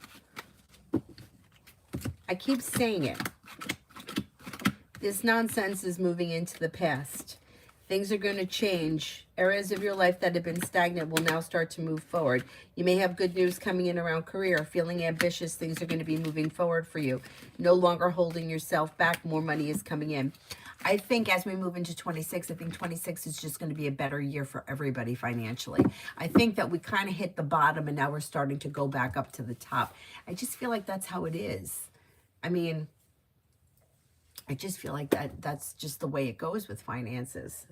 I keep saying it. This nonsense is moving into the past. Things are going to change. Areas of your life that have been stagnant will now start to move forward. You may have good news coming in around career. Feeling ambitious, things are going to be moving forward for you. No longer holding yourself back. More money is coming in. I think as we move into 26, I think 26 is just going to be a better year for everybody financially. I think that we kind of hit the bottom and now we're starting to go back up to the top. I just feel like that's how it is. I mean, I just feel like that's just the way it goes with finances.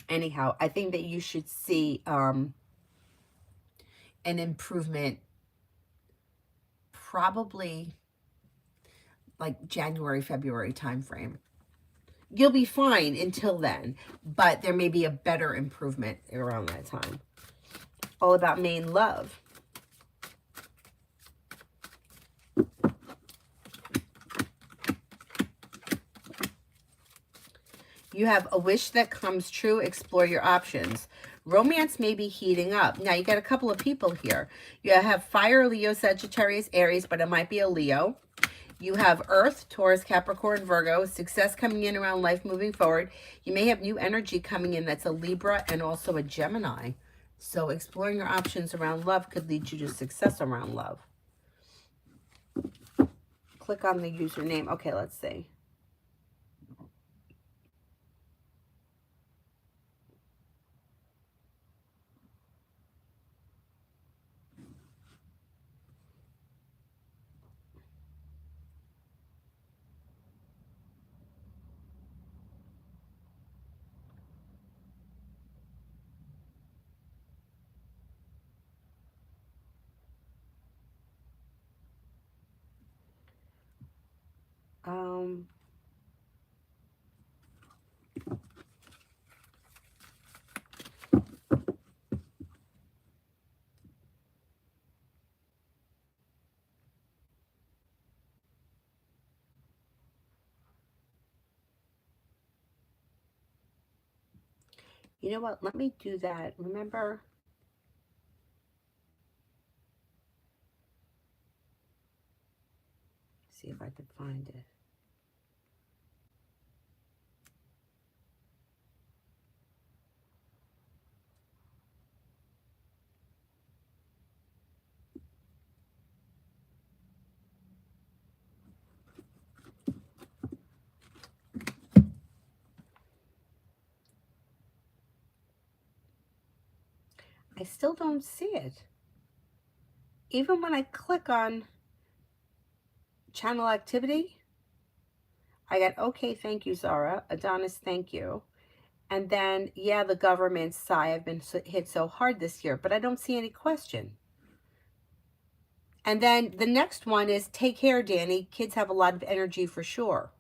Anyhow, I think that you should see an improvement probably like January, February timeframe. You'll be fine until then, but there may be a better improvement around that time. All about Maine love. You have a wish that comes true. Explore your options. Romance may be heating up. Now, you got a couple of people here. You have Fire, Leo, Sagittarius, Aries, but it might be a Leo. You have Earth, Taurus, Capricorn, Virgo. Success coming in around life moving forward. You may have new energy coming in that's a Libra and also a Gemini. So exploring your options around love could lead you to success around love. Click on the username. Okay, let's see. You know what? Let me do that. Remember? See if I can find it. I still don't see it. Even when I click on channel activity, I got, okay, thank you, Zara. Adonis, thank you. And then, yeah, the government sigh, I've been hit so hard this year, but I don't see any question. And then the next one is, take care, Danny. Kids have a lot of energy for sure.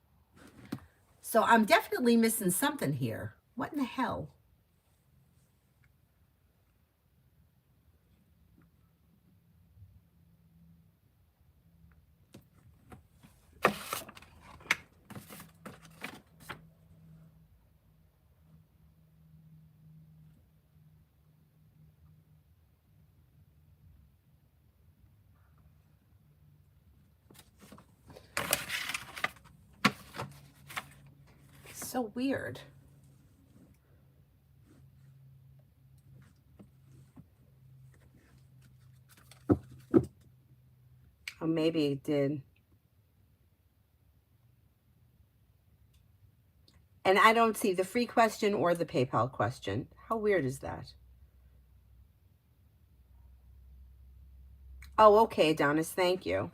So I'm definitely missing something here. What in the hell? So weird. Or maybe it did. And I don't see the free question or the PayPal question. How weird is that? Oh, okay, Adonis, thank you.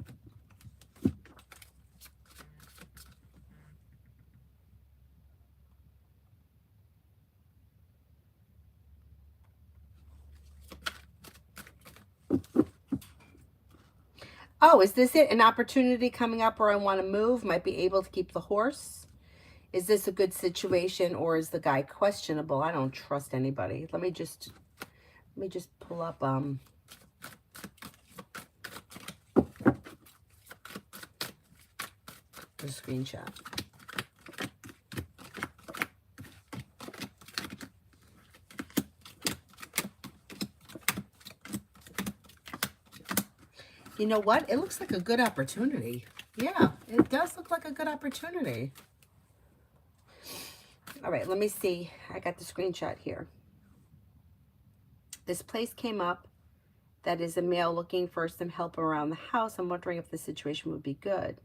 Oh, is this it? An opportunity coming up where I want to move? Might be able to keep the horse? Is this a good situation, or is the guy questionable? I don't trust anybody. Let me just pull up the screenshot. You know what? It looks like a good opportunity. Yeah, it does look like a good opportunity. All right, let me see. I got the screenshot here. This place came up that is a male looking for some help around the house. I'm wondering if the situation would be good.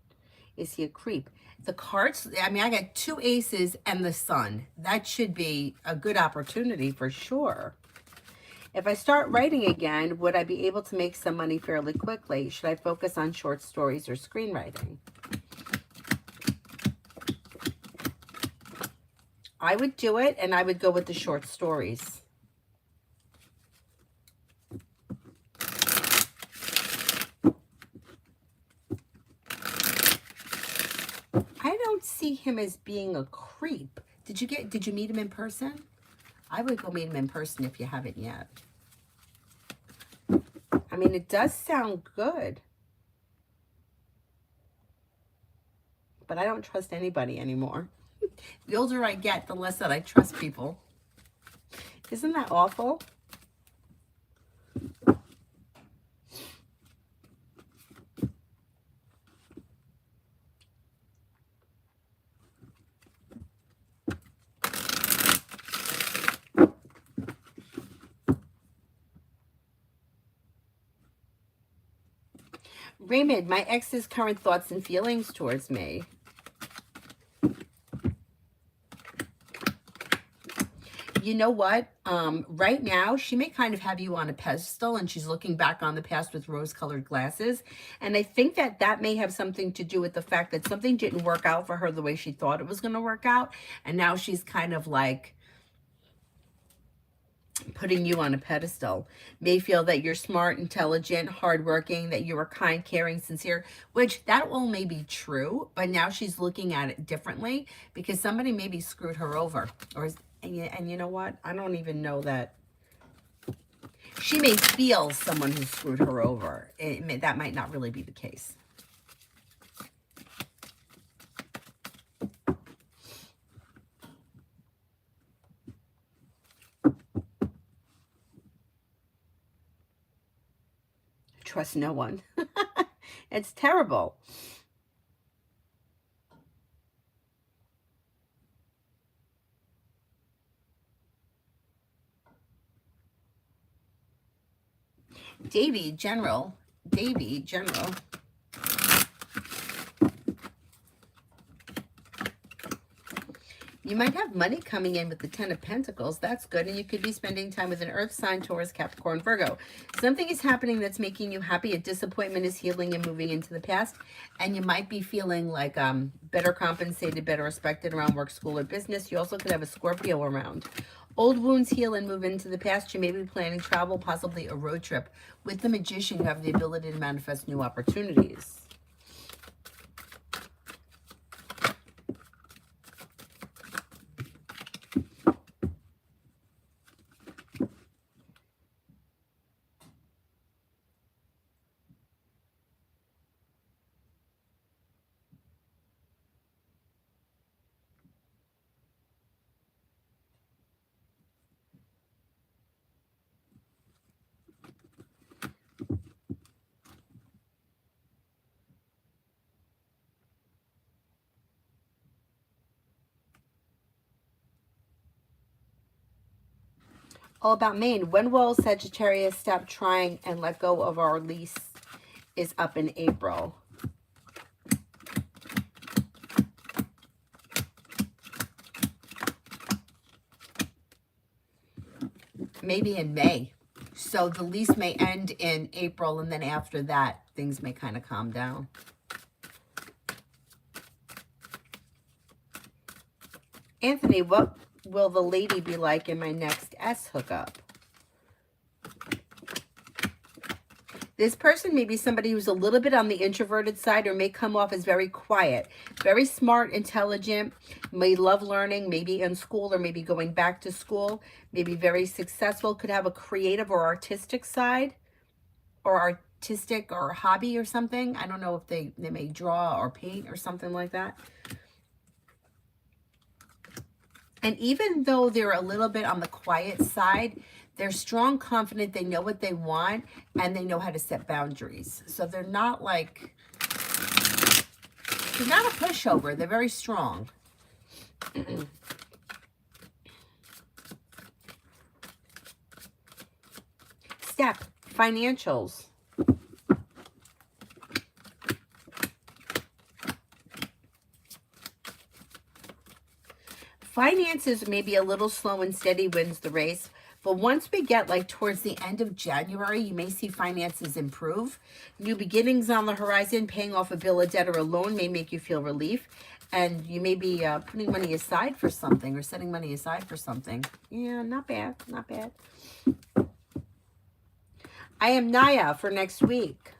Is he a creep? The cards, I mean, I got 2 aces and the sun. That should be a good opportunity for sure. If I start writing again, would I be able to make some money fairly quickly? Should I focus on short stories or screenwriting? I would do it, and I would go with the short stories. I don't see him as being a creep. Did you meet him in person? I would go meet him in person if you haven't yet. I mean, it does sound good. But I don't trust anybody anymore. The older I get, the less that I trust people. Isn't that awful? Raymond, my ex's current thoughts and feelings towards me. You know what? Right now, she may kind of have you on a pedestal, and she's looking back on the past with rose-colored glasses. And I think that that may have something to do with the fact that something didn't work out for her the way she thought it was going to work out. And now she's kind of like putting you on a pedestal. May feel that you're smart, intelligent, hardworking, that you are kind, caring, sincere, which that all may be true, but now she's looking at it differently because somebody maybe screwed her over. And you know what? I don't even know that. She may feel someone who screwed her over. That might not really be the case. Trust no one. It's terrible. Davy General. You might have money coming in with the Ten of Pentacles. That's good. And you could be spending time with an earth sign, Taurus, Capricorn, Virgo. Something is happening that's making you happy. A disappointment is healing and moving into the past. And you might be feeling like better compensated, better respected around work, school, or business. You also could have a Scorpio around. Old wounds heal and move into the past. You may be planning travel, possibly a road trip. With the Magician, you have the ability to manifest new opportunities. All about Maine. When will Sagittarius stop trying and let go of our lease is up in April. Maybe in May. So the lease may end in April, and then after that, things may kind of calm down. Anthony, what will the lady be like in my next S hookup? This person may be somebody who's a little bit on the introverted side or may come off as very quiet, very smart, intelligent, may love learning, maybe in school or maybe going back to school, maybe very successful, could have a creative or artistic side or artistic or hobby or something. I don't know if they may draw or paint or something like that. And even though they're a little bit on the quiet side, they're strong, confident, they know what they want, and they know how to set boundaries. So they're not like, they're not a pushover. They're very strong. Step, financials. Finances may be a little slow and steady wins the race. But once we get like towards the end of January, you may see finances improve. New beginnings on the horizon, paying off a bill, a debt, or a loan may make you feel relief. And you may be putting money aside for something or setting money aside for something. Yeah, not bad, not bad. I am Naya for next week.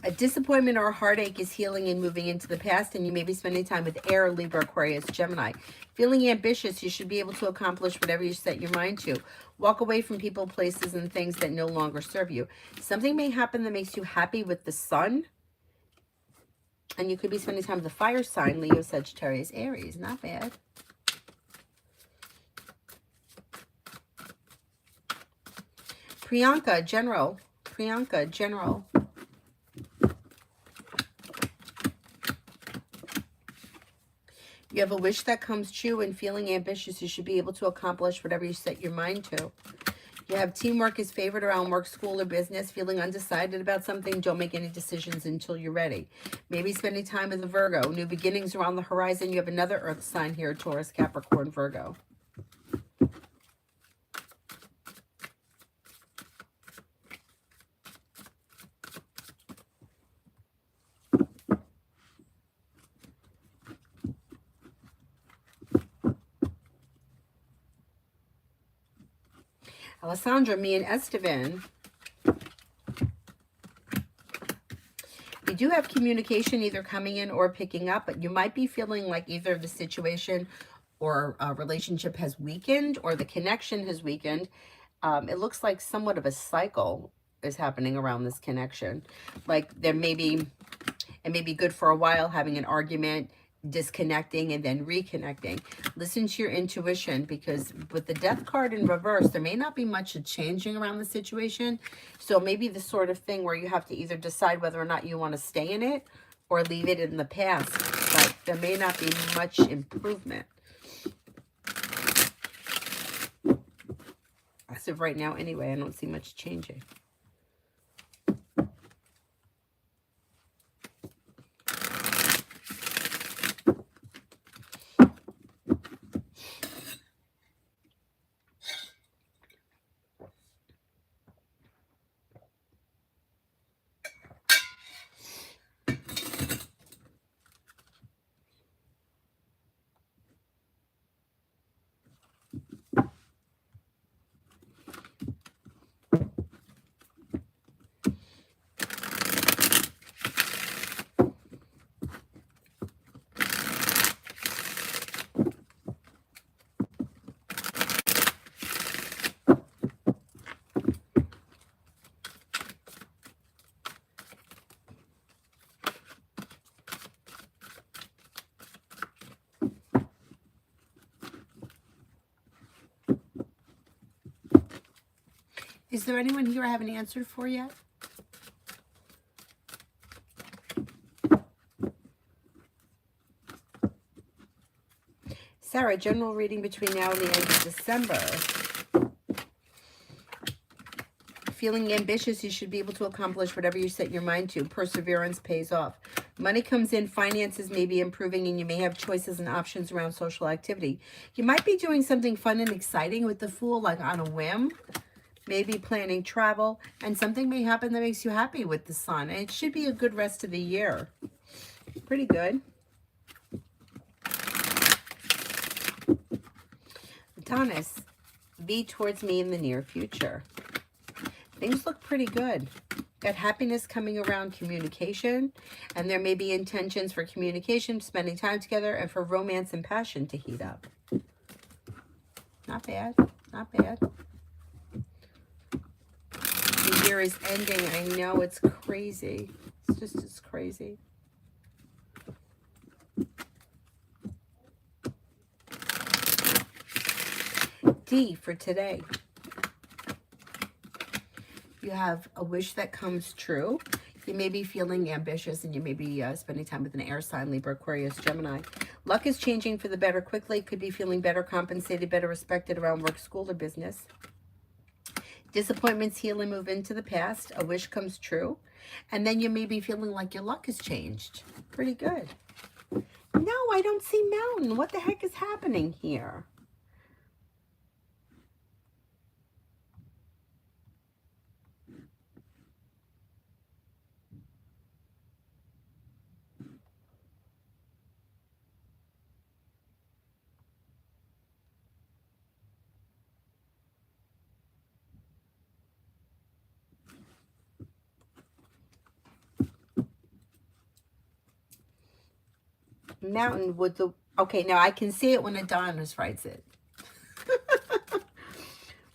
A disappointment or a heartache is healing and moving into the past, and you may be spending time with Air, Libra, Aquarius, Gemini. Feeling ambitious, you should be able to accomplish whatever you set your mind to. Walk away from people, places, and things that no longer serve you. Something may happen that makes you happy with the sun, and you could be spending time with the fire sign, Leo, Sagittarius, Aries. Not bad. Priyanka, General. Priyanka, General. You have a wish that comes true, and feeling ambitious, you should be able to accomplish whatever you set your mind to. You have teamwork is favored around work, school, or business. Feeling undecided about something, don't make any decisions until you're ready. Maybe spending time with a Virgo. New beginnings are on the horizon. You have another earth sign here, Taurus, Capricorn, Virgo. Alessandra, me and Estevan. You do have communication either coming in or picking up, but you might be feeling like either the situation or a relationship has weakened or the connection has weakened. It looks like somewhat of a cycle is happening around this connection. Like there may be, it may be good for a while having an argument, disconnecting, and then reconnecting. Listen to your intuition, because with the Death card in reverse, there may not be much changing around the situation. So maybe the sort of thing where you have to either decide whether or not you want to stay in it or leave it in the past. But there may not be much improvement. As of right now, anyway, I don't see much changing. Is there anyone here I haven't answered for yet? Sarah, general reading between now and the end of December. Feeling ambitious, you should be able to accomplish whatever you set your mind to. Perseverance pays off. Money comes in, finances may be improving, and you may have choices and options around social activity. You might be doing something fun and exciting with the Fool, like on a whim. Maybe planning travel, and something may happen that makes you happy with the Sun. And it should be a good rest of the year. Pretty good. Adonis, be towards me in the near future. Things look pretty good. Got happiness coming around communication, and there may be intentions for communication, spending time together, and for romance and passion to heat up. Not bad. Not bad. The year is ending. I know it's crazy. It's crazy. D for today. You have a wish that comes true. You may be feeling ambitious, and you may be spending time with an air sign, Libra, Aquarius, Gemini. Luck is changing for the better quickly. Could be feeling better compensated, better respected around work, school, or business. Disappointments heal and move into the past. A wish comes true. And then you may be feeling like your luck has changed. Pretty good. No, I don't see mountain. What the heck is happening here? Mountain with the... Okay, now I can see it when Adonis writes it.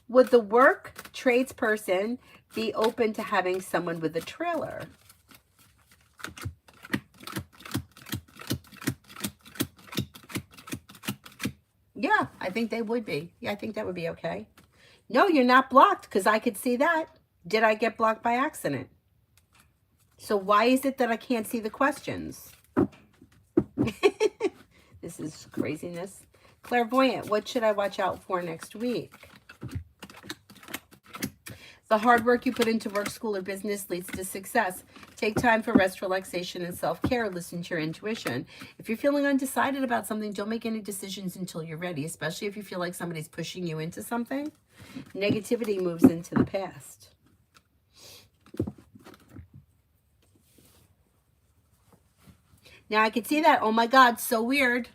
Would the work tradesperson be open to having someone with a trailer? Yeah, I think they would be. Yeah, I think that would be okay. No, you're not blocked, because I could see that. Did I get blocked by accident? So why is it that I can't see the questions? This is craziness. Clairvoyant, what should I watch out for next week? The hard work you put into work, school, or business leads to success. Take time for rest, relaxation, and self-care. Listen to your intuition. If you're feeling undecided about something, don't make any decisions until you're ready, especially if you feel like somebody's pushing you into something. Negativity moves into the past. Now I can see that. Oh my God, so weird.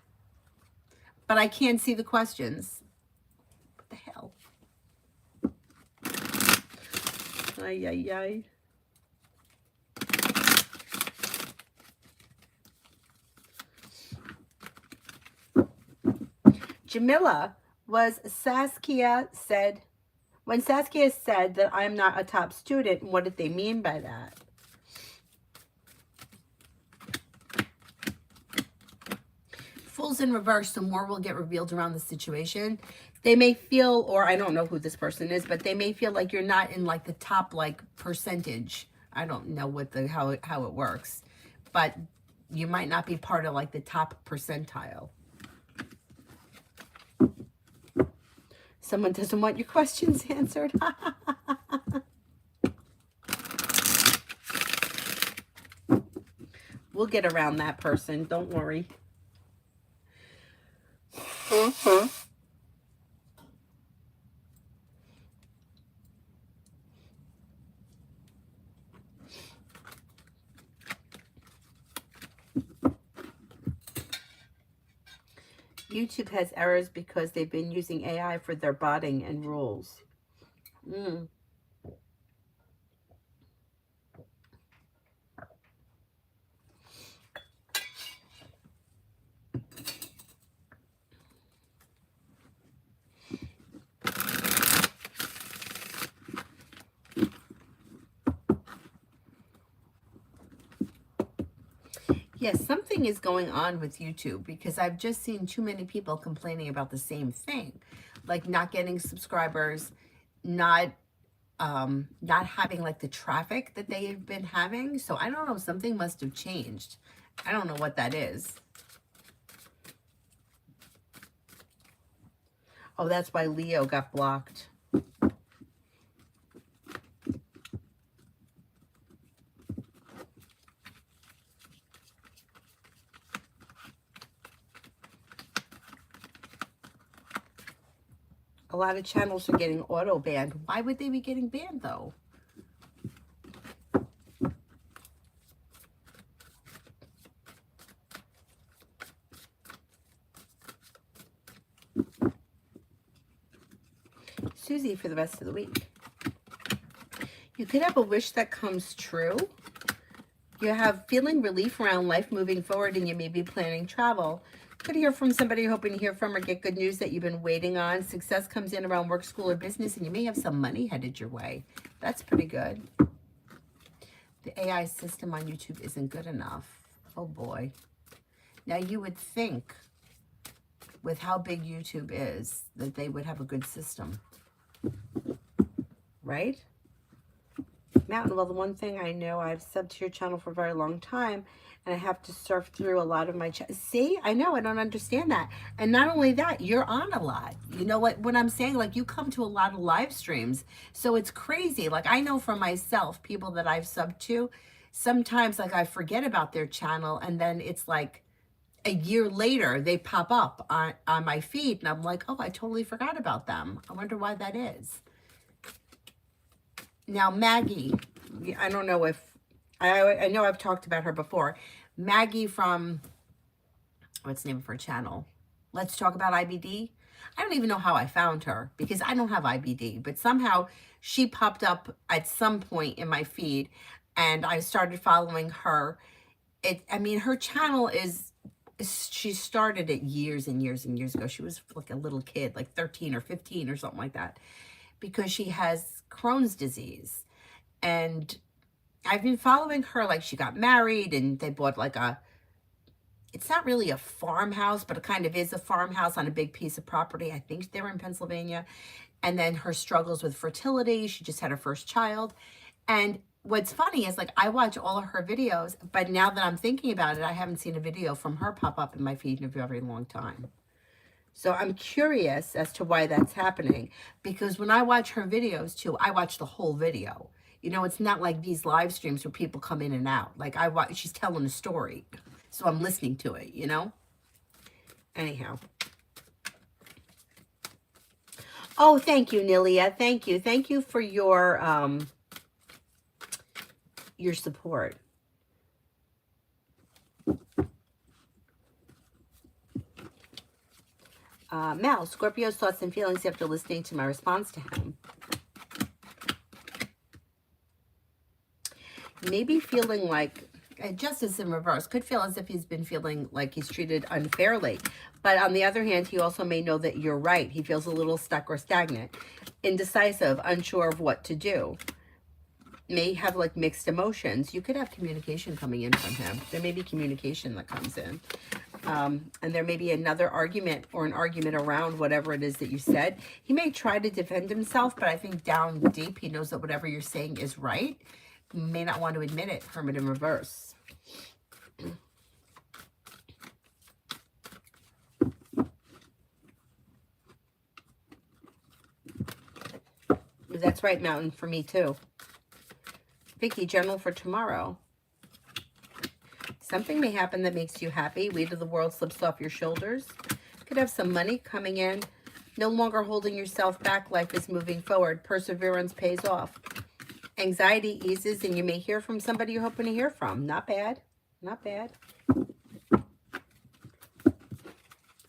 But I can't see the questions. What the hell? Ay, ay, ay. Jamila, was Saskia said, when Saskia said that I'm not a top student, what did they mean by that? Fools in reverse, so more will get revealed around the situation. They may feel, or I don't know who this person is, but they may feel like you're not in like the top like percentage. I don't know what the how it works, but you might not be part of like the top percentile. Someone doesn't want your questions answered. We'll get around that person. Don't worry. YouTube has errors because they've been using AI for their botting and rules. Yes, something is going on with YouTube, because I've just seen too many people complaining about the same thing. Like not getting subscribers, not not having like the traffic that they've been having. So I don't know, something must have changed. I don't know what that is. Oh, that's why Leo got blocked. A lot of channels are getting auto banned. Why would they be getting banned though? Susie for the rest of the week. You could have a wish that comes true. You have feeling relief around life moving forward, and you may be planning travel. Could hear from somebody you're hoping to hear from, or get good news that you've been waiting on. Success comes in around work, school, or business, and you may have some money headed your way. That's pretty good. The AI system on YouTube isn't good enough. Oh boy. Now you would think with how big YouTube is that they would have a good system. Right? Mountain, well, the one thing I know, I've subbed to your channel for a very long time, and I have to surf through a lot of my see, I know, I don't understand that. And not only that, you're on a lot. You know what I'm saying? Like, you come to a lot of live streams, so it's crazy. Like, I know for myself, people that I've subbed to, sometimes like I forget about their channel, and then it's like a year later they pop up on my feed, and I'm like, oh, I totally forgot about them. I wonder why that is. Now, Maggie, I don't know if, I know I've talked about her before. Maggie from, what's the name of her channel? Let's Talk About IBD. I don't even know how I found her because I don't have IBD, but somehow she popped up at some point in my feed and I started following her. I mean, her channel is, she started it years and years and years ago. She was like a little kid, like 13 or 15 or something like that, because she has Crohn's disease. And I've been following her, like she got married and they bought like it's not really a farmhouse, but it kind of is a farmhouse on a big piece of property. I think they were in Pennsylvania. And then her struggles with fertility. She just had her first child. And what's funny is like I watch all of her videos, but now that I'm thinking about it, I haven't seen a video from her pop up in my feed in a very long time. So I'm curious as to why that's happening, because when I watch her videos too, I watch the whole video. You know, it's not like these live streams where people come in and out. Like she's telling a story, so I'm listening to it, you know? Anyhow. Oh, thank you, Nilia. Thank you. Thank you for your support. Mel, Scorpio's thoughts and feelings after listening to my response to him. Maybe feeling like, justice in reverse, could feel as if he's been feeling like he's treated unfairly. But on the other hand, he also may know that you're right. He feels a little stuck or stagnant, indecisive, unsure of what to do. May have like mixed emotions. You could have communication coming in from him. There may be communication that comes in. And there may be another argument or an argument around whatever it is that you said. He may try to defend himself, but I think down deep, he knows that whatever you're saying is right. He may not want to admit it. Hermit in reverse. That's right, Mountain, for me too. Vicky, general for tomorrow. Something may happen that makes you happy. Weight of the world slips off your shoulders. Could have some money coming in. No longer holding yourself back. Life is moving forward. Perseverance pays off. Anxiety eases, and you may hear from somebody you're hoping to hear from. Not bad. Not bad.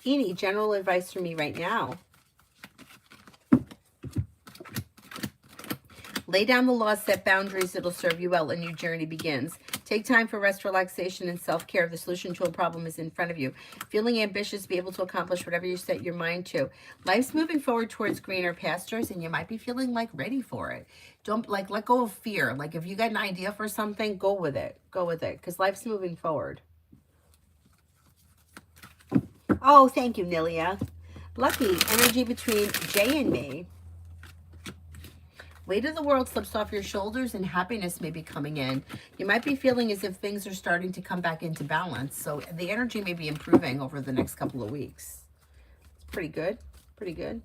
Eni, general advice for me right now. Lay down the law, set boundaries. It'll serve you well. A new journey begins. Take time for rest, relaxation, and self-care. The solution to a problem is in front of you. Feeling ambitious, be able to accomplish whatever you set your mind to. Life's moving forward towards greener pastures, and you might be feeling like ready for it. Don't like let go of fear. Like if you got an idea for something, go with it. Go with it, because life's moving forward. Oh, thank you, Nilia. Lucky energy between Jay and me. Weight of the world slips off your shoulders and happiness may be coming in. You might be feeling as if things are starting to come back into balance. So the energy may be improving over the next couple of weeks. It's pretty good. Pretty good.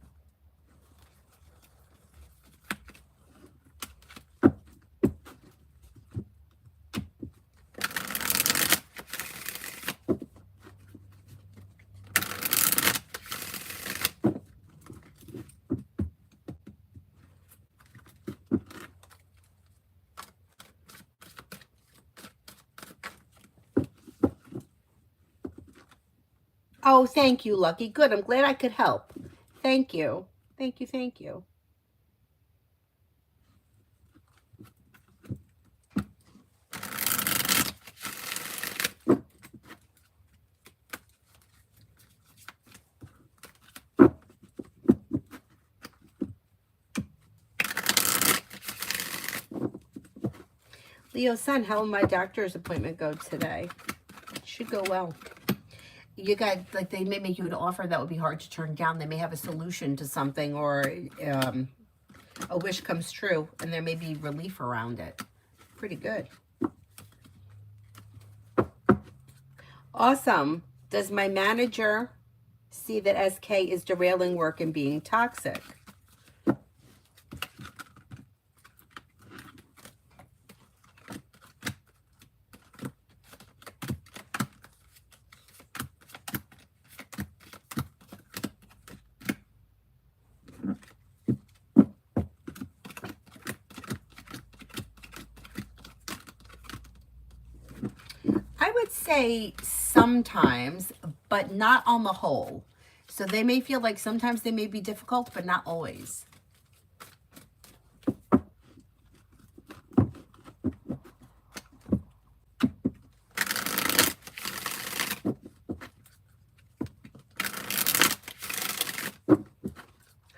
Oh, thank you, Lucky. Good. I'm glad I could help. Thank you. Thank you. Thank you. Leo Sun, how will my doctor's appointment go today? It should go well. You got, like, they may make you an offer that would be hard to turn down. They may have a solution to something, or a wish comes true, and there may be relief around it. Pretty good. Awesome. Does my manager see that SK is derailing work and being toxic? I would say sometimes, but not on the whole. So they may feel like sometimes they may be difficult, but not always.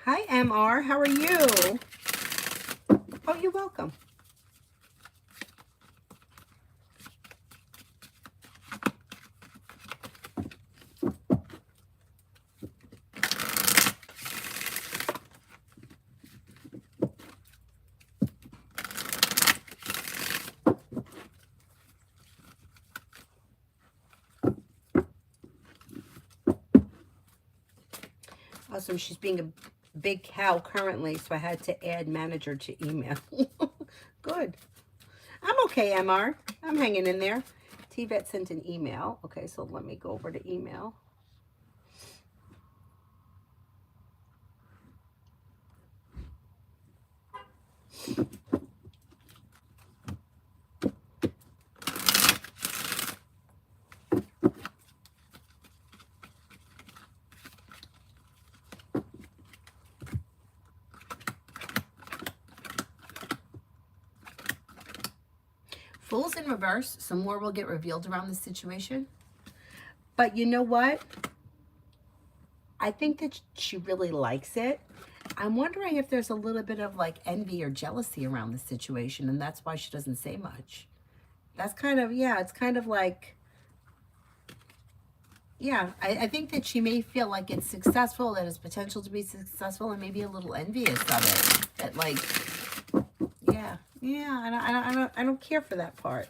Hi, MR. How are you? Oh, you're welcome. Awesome. She's being a big cow currently, so I had to add manager to email. Good. I'm okay, MR. I'm hanging in there. TVET sent an email. Okay, so let me go over to email. Fools in reverse. Some more will get revealed around the situation. But you know what? I think that she really likes it. I'm wondering if there's a little bit of like envy or jealousy around the situation, and that's why she doesn't say much. That's kind of, yeah, it's kind of like, yeah, I think that she may feel like it's successful, that it's potential to be successful, and maybe a little envious of it. That, like, yeah, I don't care for that part.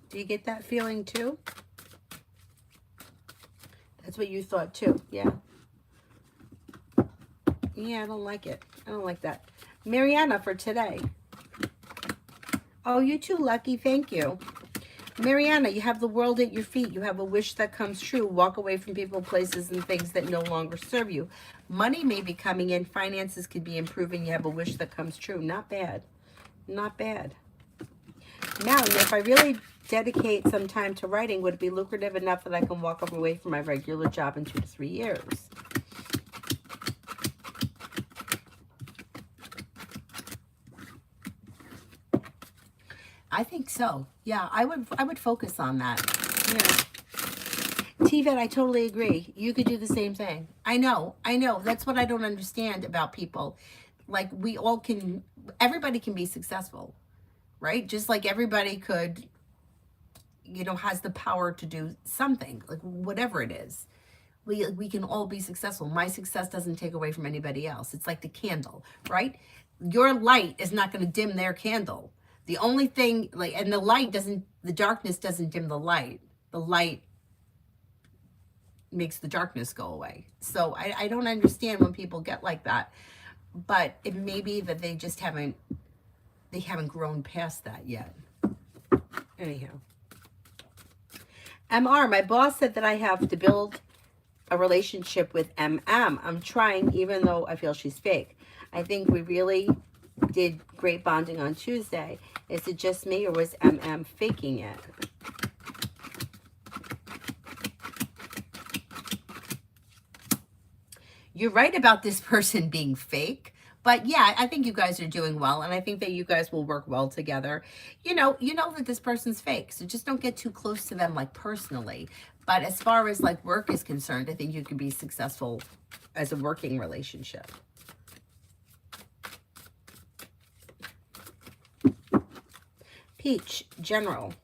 Do you get that feeling too? That's what you thought too, yeah. Yeah, I don't like it. I don't like that. Mariana for today. Oh, you too, Lucky. Thank you. Mariana, you have the world at your feet. You have a wish that comes true. Walk away from people, places, and things that no longer serve you. Money may be coming in. Finances could be improving. You have a wish that comes true. Not bad. Not bad. Now, if I really dedicate some time to writing, would it be lucrative enough that I can walk away from my regular job in 2 to 3 years? I think so. Yeah, I would focus on that. Yeah. TVET, I totally agree. You could do the same thing. I know. That's what I don't understand about people. Like, we all can, everybody can be successful, right? Just like everybody could, you know, has the power to do something, like whatever it is. We can all be successful. My success doesn't take away from anybody else. It's like the candle, right? Your light is not going to dim their candle. The only thing, like, and the darkness doesn't dim the light. The light makes the darkness go away. So I don't understand when people get like that. But it may be that they just haven't grown past that yet. Anyhow. MR, my boss said that I have to build a relationship with MM. I'm trying, even though I feel she's fake. I think we really did great bonding on Tuesday. Is it just me, or was MM faking it? You're right about this person being fake. But yeah, I think you guys are doing well, and I think that you guys will work well together. You know that this person's fake, so just don't get too close to them, like, personally. But as far as like work is concerned, I think you can be successful as a working relationship. Peach, general.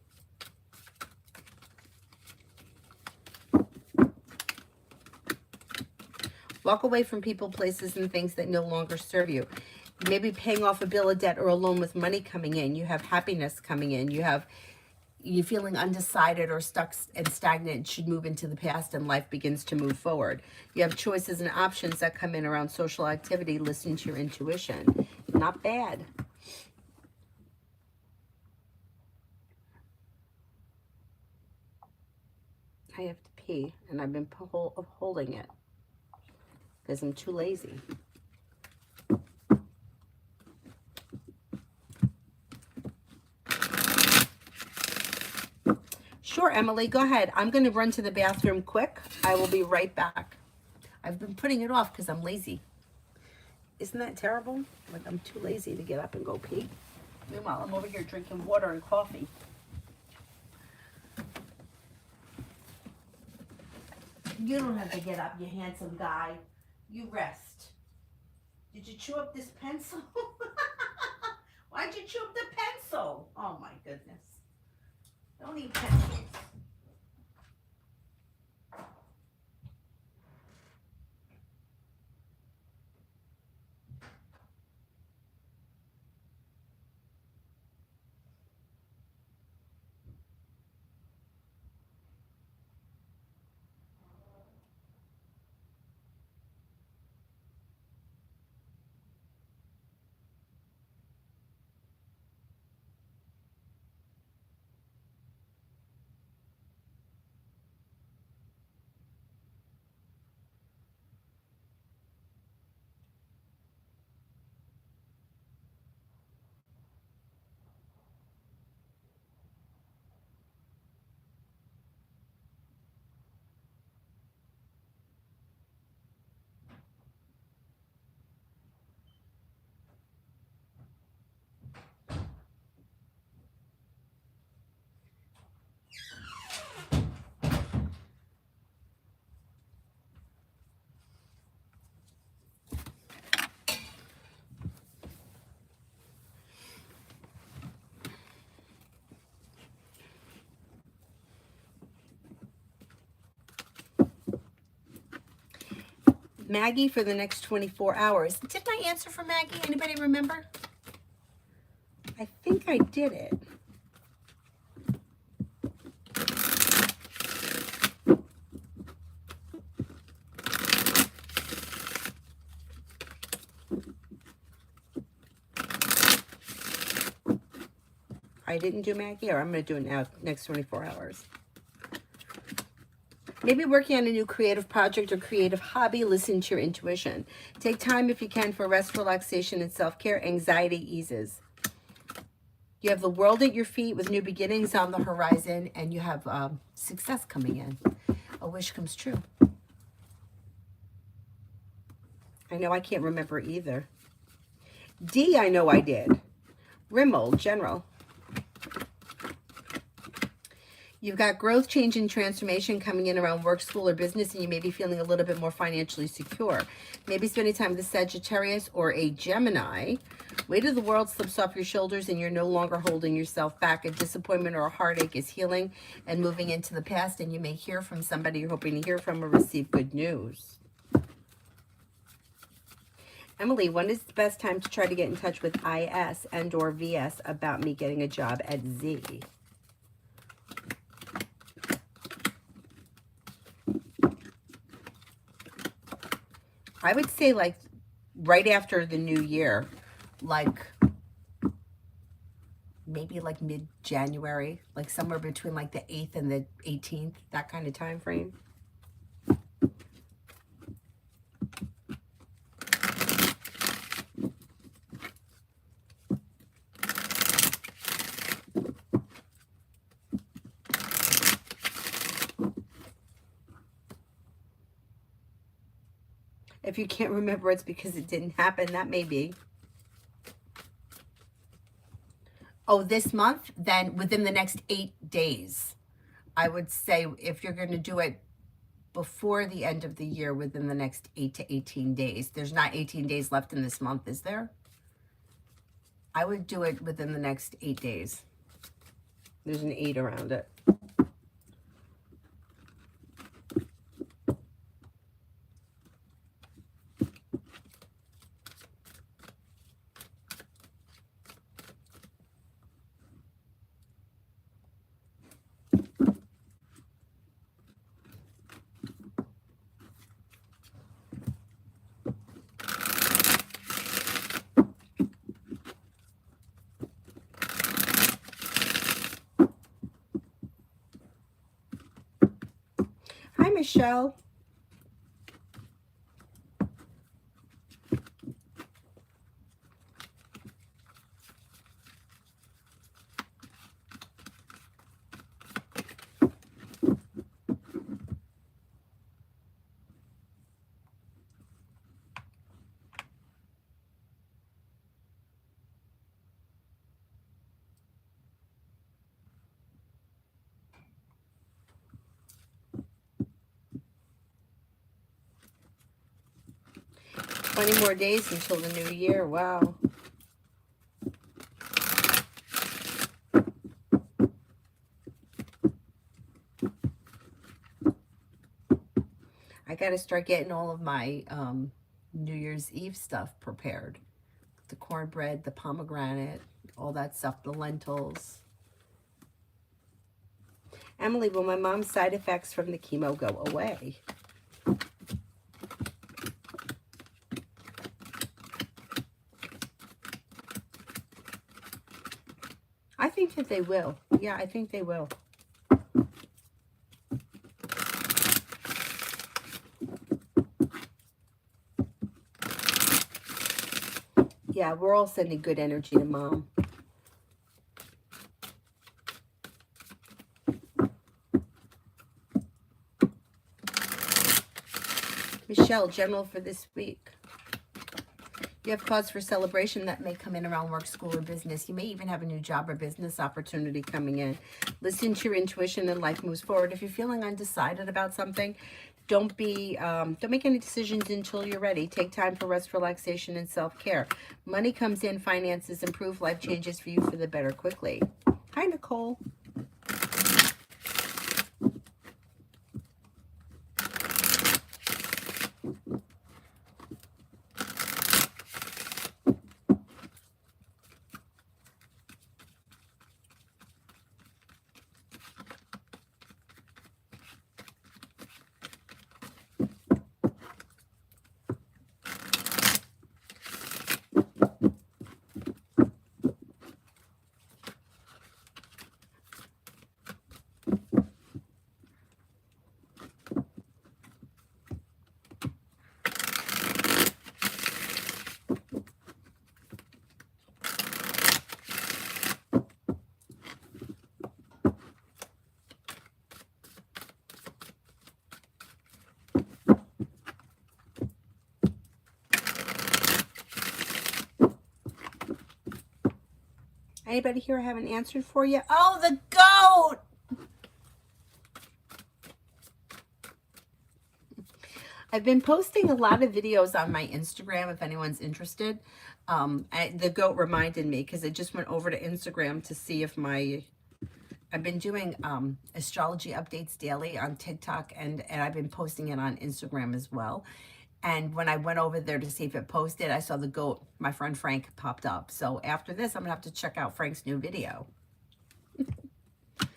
Walk away from people, places, and things that no longer serve you. Maybe paying off a bill of debt or a loan with money coming in. You have happiness coming in. You feeling undecided or stuck and stagnant should move into the past, and life begins to move forward. You have choices and options that come in around social activity. Listen to your intuition. Not bad. I have to pee, and I've been holding it because I'm too lazy. Sure, Emily, go ahead. I'm going to run to the bathroom quick. I will be right back. I've been putting it off because I'm lazy. Isn't that terrible? Like, I'm too lazy to get up and go pee. Meanwhile, I'm over here drinking water and coffee. You don't have to get up, you handsome guy. You rest. Did you chew up this pencil? Why'd you chew up the pencil? Oh my goodness. Don't eat pencils. Maggie for the next 24 hours. Didn't I answer for Maggie? Anybody remember? I think I did it. I didn't do Maggie, or I'm going to do it now, next 24 hours. Maybe working on a new creative project or creative hobby. Listen to your intuition. Take time if you can for rest, relaxation, and self-care. Anxiety eases. You have the world at your feet with new beginnings on the horizon, and you have success coming in. A wish comes true. I know I can't remember either. D, I know I did. Rimmel, general. You've got growth, change, and transformation coming in around work, school, or business, and you may be feeling a little bit more financially secure. Maybe spending time with a Sagittarius or a Gemini. Weight of the world slips off your shoulders and you're no longer holding yourself back. A disappointment or a heartache is healing and moving into the past, and you may hear from somebody you're hoping to hear from or receive good news. Emily, when is the best time to try to get in touch with IS and or VS about me getting a job at Z? I would say like right after the new year, like maybe like mid-January, like somewhere between like the 8th and the 18th, that kind of time frame. If you can't remember, it's because it didn't happen. That may be. Oh, this month? Then within the next 8 days. I would say if you're going to do it before the end of the year, within the next 8 to 18 days. There's not 18 days left in this month, is there? I would do it within the next 8 days. There's an 8 around it. Hi, Michelle. Twenty more days until the new year. Wow. I got to start getting all of my New Year's Eve stuff prepared. The cornbread, the pomegranate, all that stuff, the lentils. Emily, will my mom's side effects from the chemo go away? I think that they will. Yeah, I think they will. Yeah, we're all sending good energy to Mom. Michelle, general for this week. You have cause for celebration that may come in around work, school, or business. You may even have a new job or business opportunity coming in. Listen to your intuition and life moves forward. If you're feeling undecided about something, don't make any decisions until you're ready. Take time for rest, relaxation, and self-care. Money comes in, finances improve, life changes for you for the better quickly. Hi, Nicole. Anybody here I haven't answered for you? Oh, the goat! I've been posting a lot of videos on my Instagram if anyone's interested. The goat reminded me because I just went over to Instagram to see if I've been doing astrology updates daily on TikTok, and I've been posting it on Instagram as well. And when I went over there to see if it posted, I saw the goat, my friend Frank, popped up. So after this, I'm going to have to check out Frank's new video. But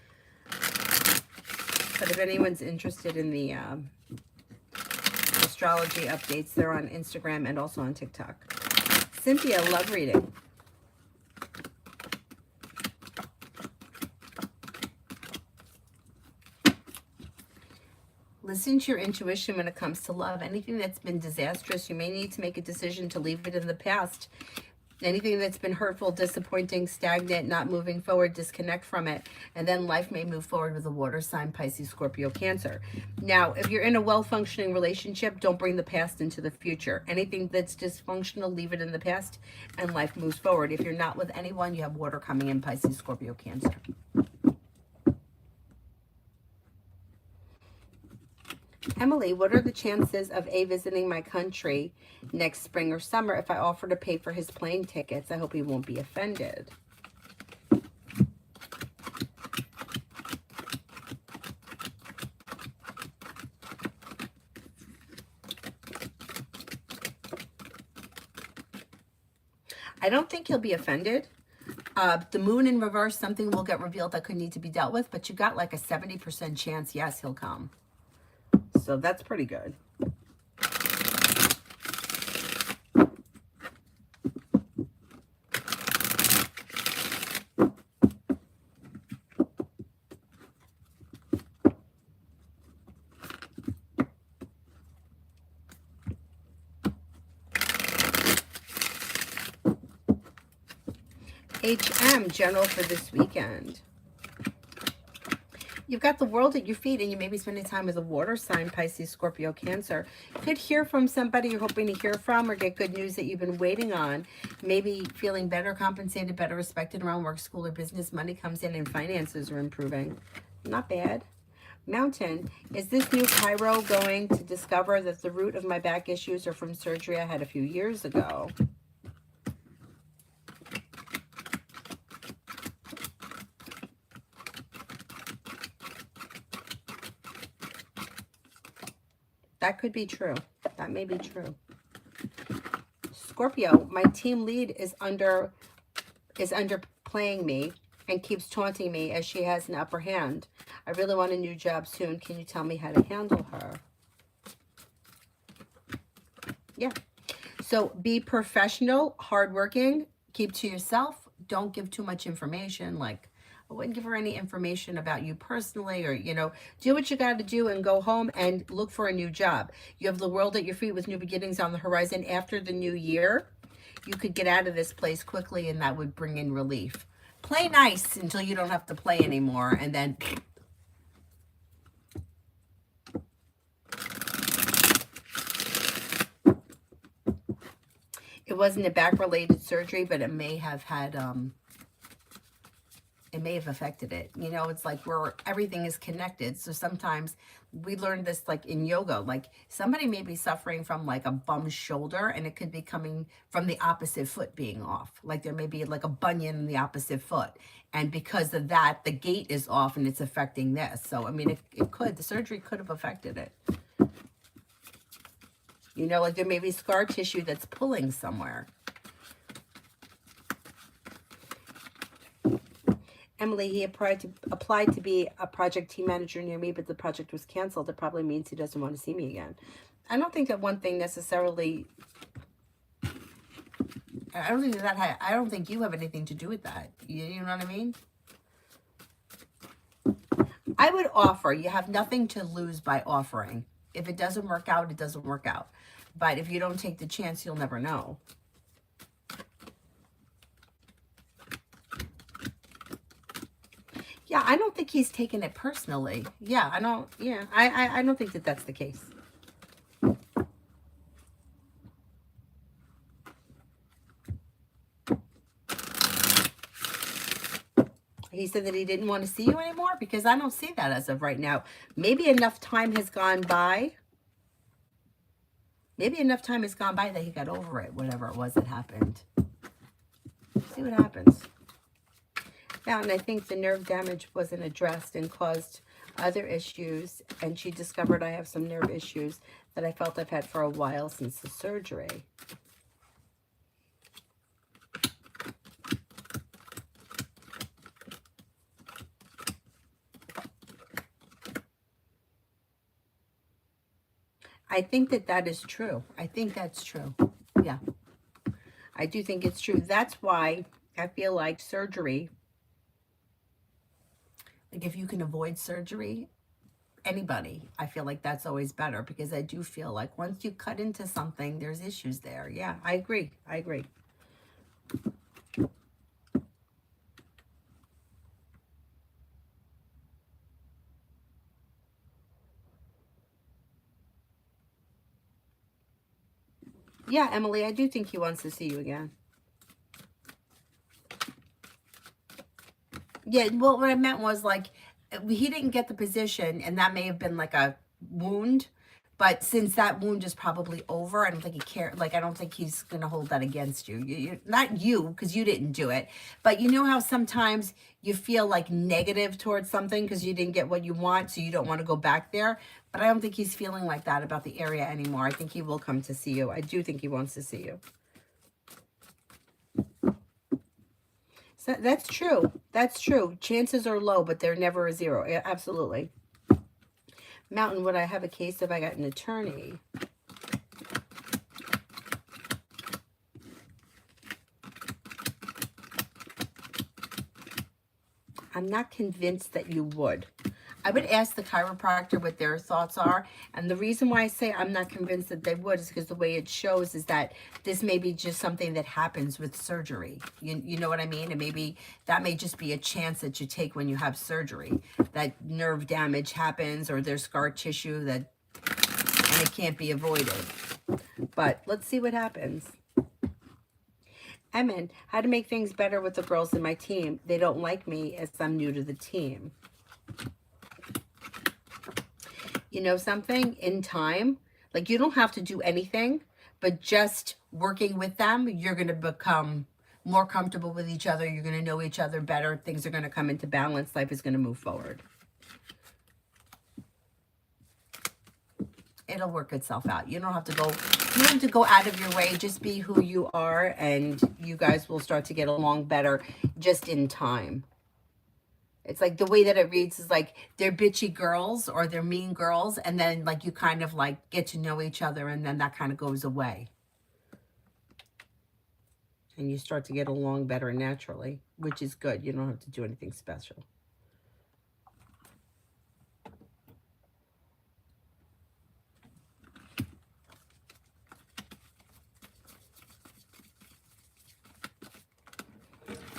if anyone's interested in the astrology updates, they're on Instagram and also on TikTok. Cynthia, love reading. Listen to your intuition when it comes to love. Anything that's been disastrous, you may need to make a decision to leave it in the past. Anything that's been hurtful, disappointing, stagnant, not moving forward, disconnect from it. And then life may move forward with a water sign, Pisces, Scorpio, Cancer. Now, if you're in a well-functioning relationship, don't bring the past into the future. Anything that's dysfunctional, leave it in the past, and life moves forward. If you're not with anyone, you have water coming in, Pisces, Scorpio, Cancer. Emily, what are the chances of A visiting my country next spring or summer if I offer to pay for his plane tickets? I hope he won't be offended. I don't think he'll be offended. The moon in reverse, something will get revealed that could need to be dealt with, but you got like a 70% chance, yes, he'll come. So that's pretty good. HM, general for this weekend. You've got the world at your feet, and you may be spending time with a water sign, Pisces, Scorpio, Cancer. You could hear from somebody you're hoping to hear from, or get good news that you've been waiting on. Maybe feeling better compensated, better respected around work, school, or business. Money comes in and finances are improving. Not bad. Mountain, is this new Cairo going to discover that the root of my back issues are from surgery I had a few years ago? That could be true. That may be true. Scorpio, my team lead is underplaying me and keeps taunting me as she has an upper hand. I really want a new job soon. Can you tell me how to handle her? Yeah. So be professional, hardworking, keep to yourself. Don't give too much information. Like, I wouldn't give her any information about you personally, or, you know, do what you got to do and go home and look for a new job. You have the world at your feet with new beginnings on the horizon. After the new year, you could get out of this place quickly, and that would bring in relief. Play nice until you don't have to play anymore, and then it wasn't a back-related surgery, but it may have had it may have affected it. You know, it's like everything is connected. So sometimes we learned this like in yoga, like somebody may be suffering from like a bum shoulder, and it could be coming from the opposite foot being off. Like there may be like a bunion in the opposite foot. And because of that, the gait is off and it's affecting this. So, I mean, the surgery could have affected it. You know, like there may be scar tissue that's pulling somewhere. Emily, he applied to be a project team manager near me, but the project was canceled. It probably means he doesn't want to see me again. I don't think that one thing necessarily, I don't think you have anything to do with that. You know what I mean? I would offer. You have nothing to lose by offering. If it doesn't work out, it doesn't work out. But if you don't take the chance, you'll never know. Yeah, I don't think he's taken it personally. Yeah, I don't think that that's the case. He said that he didn't want to see you anymore, because I don't see that as of right now. Maybe enough time has gone by Maybe enough time has gone by that he got over it, whatever it was that happened. See what happens. Now, and I think the nerve damage wasn't addressed and caused other issues. And she discovered I have some nerve issues that I felt I've had for a while since the surgery. I think that that is true. I think that's true. Yeah, I do think it's true. That's why I feel like surgery, like if you can avoid surgery, anybody, I feel like that's always better, because I do feel like once you cut into something, there's issues there. Yeah, I agree. I agree. Yeah, Emily, I do think he wants to see you again. Yeah, well, what I meant was like he didn't get the position, and that may have been like a wound. But since that wound is probably over, I don't think he cared. Like, I don't think he's going to hold that against you. Not you, because you didn't do it. But you know how sometimes you feel like negative towards something because you didn't get what you want, so you don't want to go back there. But I don't think he's feeling like that about the area anymore. I think he will come to see you. I do think he wants to see you. So that's true. That's true. Chances are low, but they're never a zero. Yeah, absolutely. Mountain, would I have a case if I got an attorney? I'm not convinced that you would. I would ask the chiropractor what their thoughts are. And the reason why I say I'm not convinced that they would is because the way it shows is that this may be just something that happens with surgery. You know what I mean? And maybe that may just be a chance that you take when you have surgery. That nerve damage happens, or there's scar tissue that, and it can't be avoided. But let's see what happens. Emin, how to make things better with the girls in my team. They don't like me as I'm new to the team. You know something? In time, like you don't have to do anything, but just working with them, you're going to become more comfortable with each other. You're going to know each other better. Things are going to come into balance. Life is going to move forward. It'll work itself out. You don't have to go out of your way. Just be who you are, and you guys will start to get along better just in time. It's like the way that it reads is like they're bitchy girls or they're mean girls, and then like you kind of like get to know each other, and then that kind of goes away. And you start to get along better naturally, which is good. You don't have to do anything special.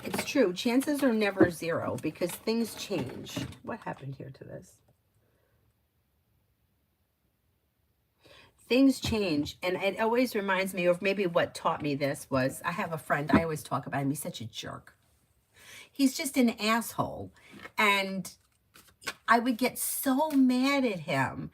It's true. Chances are never zero because things change. What happened here to this? Things change. And it always reminds me, or maybe what taught me this was, I have a friend, I always talk about him. He's such a jerk. He's just an asshole. And I would get so mad at him.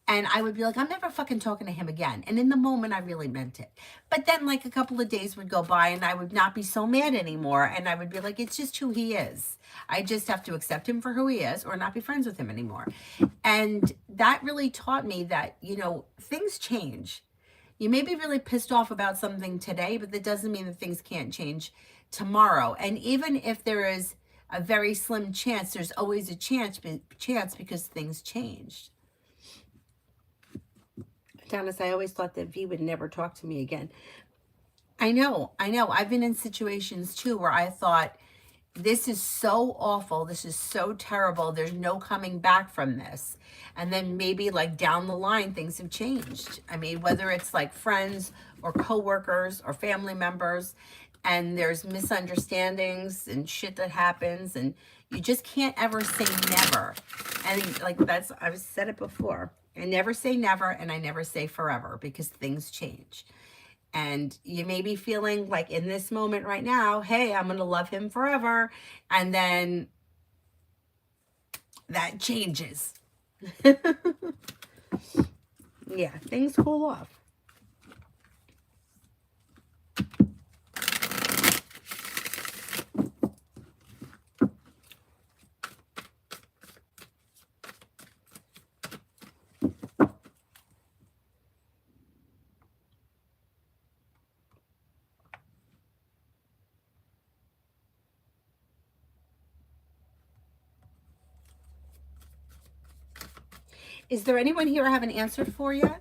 And I would be like, I'm never fucking talking to him again. And in the moment, I really meant it. But then like a couple of days would go by and I would not be so mad anymore. And I would be like, it's just who he is. I just have to accept him for who he is or not be friends with him anymore. And that really taught me that, you know, things change. You may be really pissed off about something today, but that doesn't mean that things can't change tomorrow. And even if there is a very slim chance, there's always a chance because things changed. Dennis, I always thought that V would never talk to me again. I know. I've been in situations too where I thought, this is so awful. This is so terrible. There's no coming back from this. And then maybe like down the line, things have changed. I mean, whether it's like friends or coworkers or family members, and there's misunderstandings and shit that happens, and you just can't ever say never. And like I've said it before. I never say never, and I never say forever, because things change. And you may be feeling like in this moment right now, hey, I'm going to love him forever. And then that changes. Yeah, things cool off. Is there anyone here I haven't answered for yet?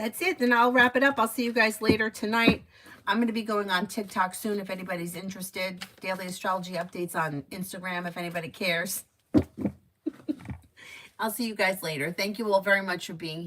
That's it. Then I'll wrap it up. I'll see you guys later tonight. I'm going to be going on TikTok soon if anybody's interested. Daily astrology updates on Instagram if anybody cares. I'll see you guys later. Thank you all very much for being here.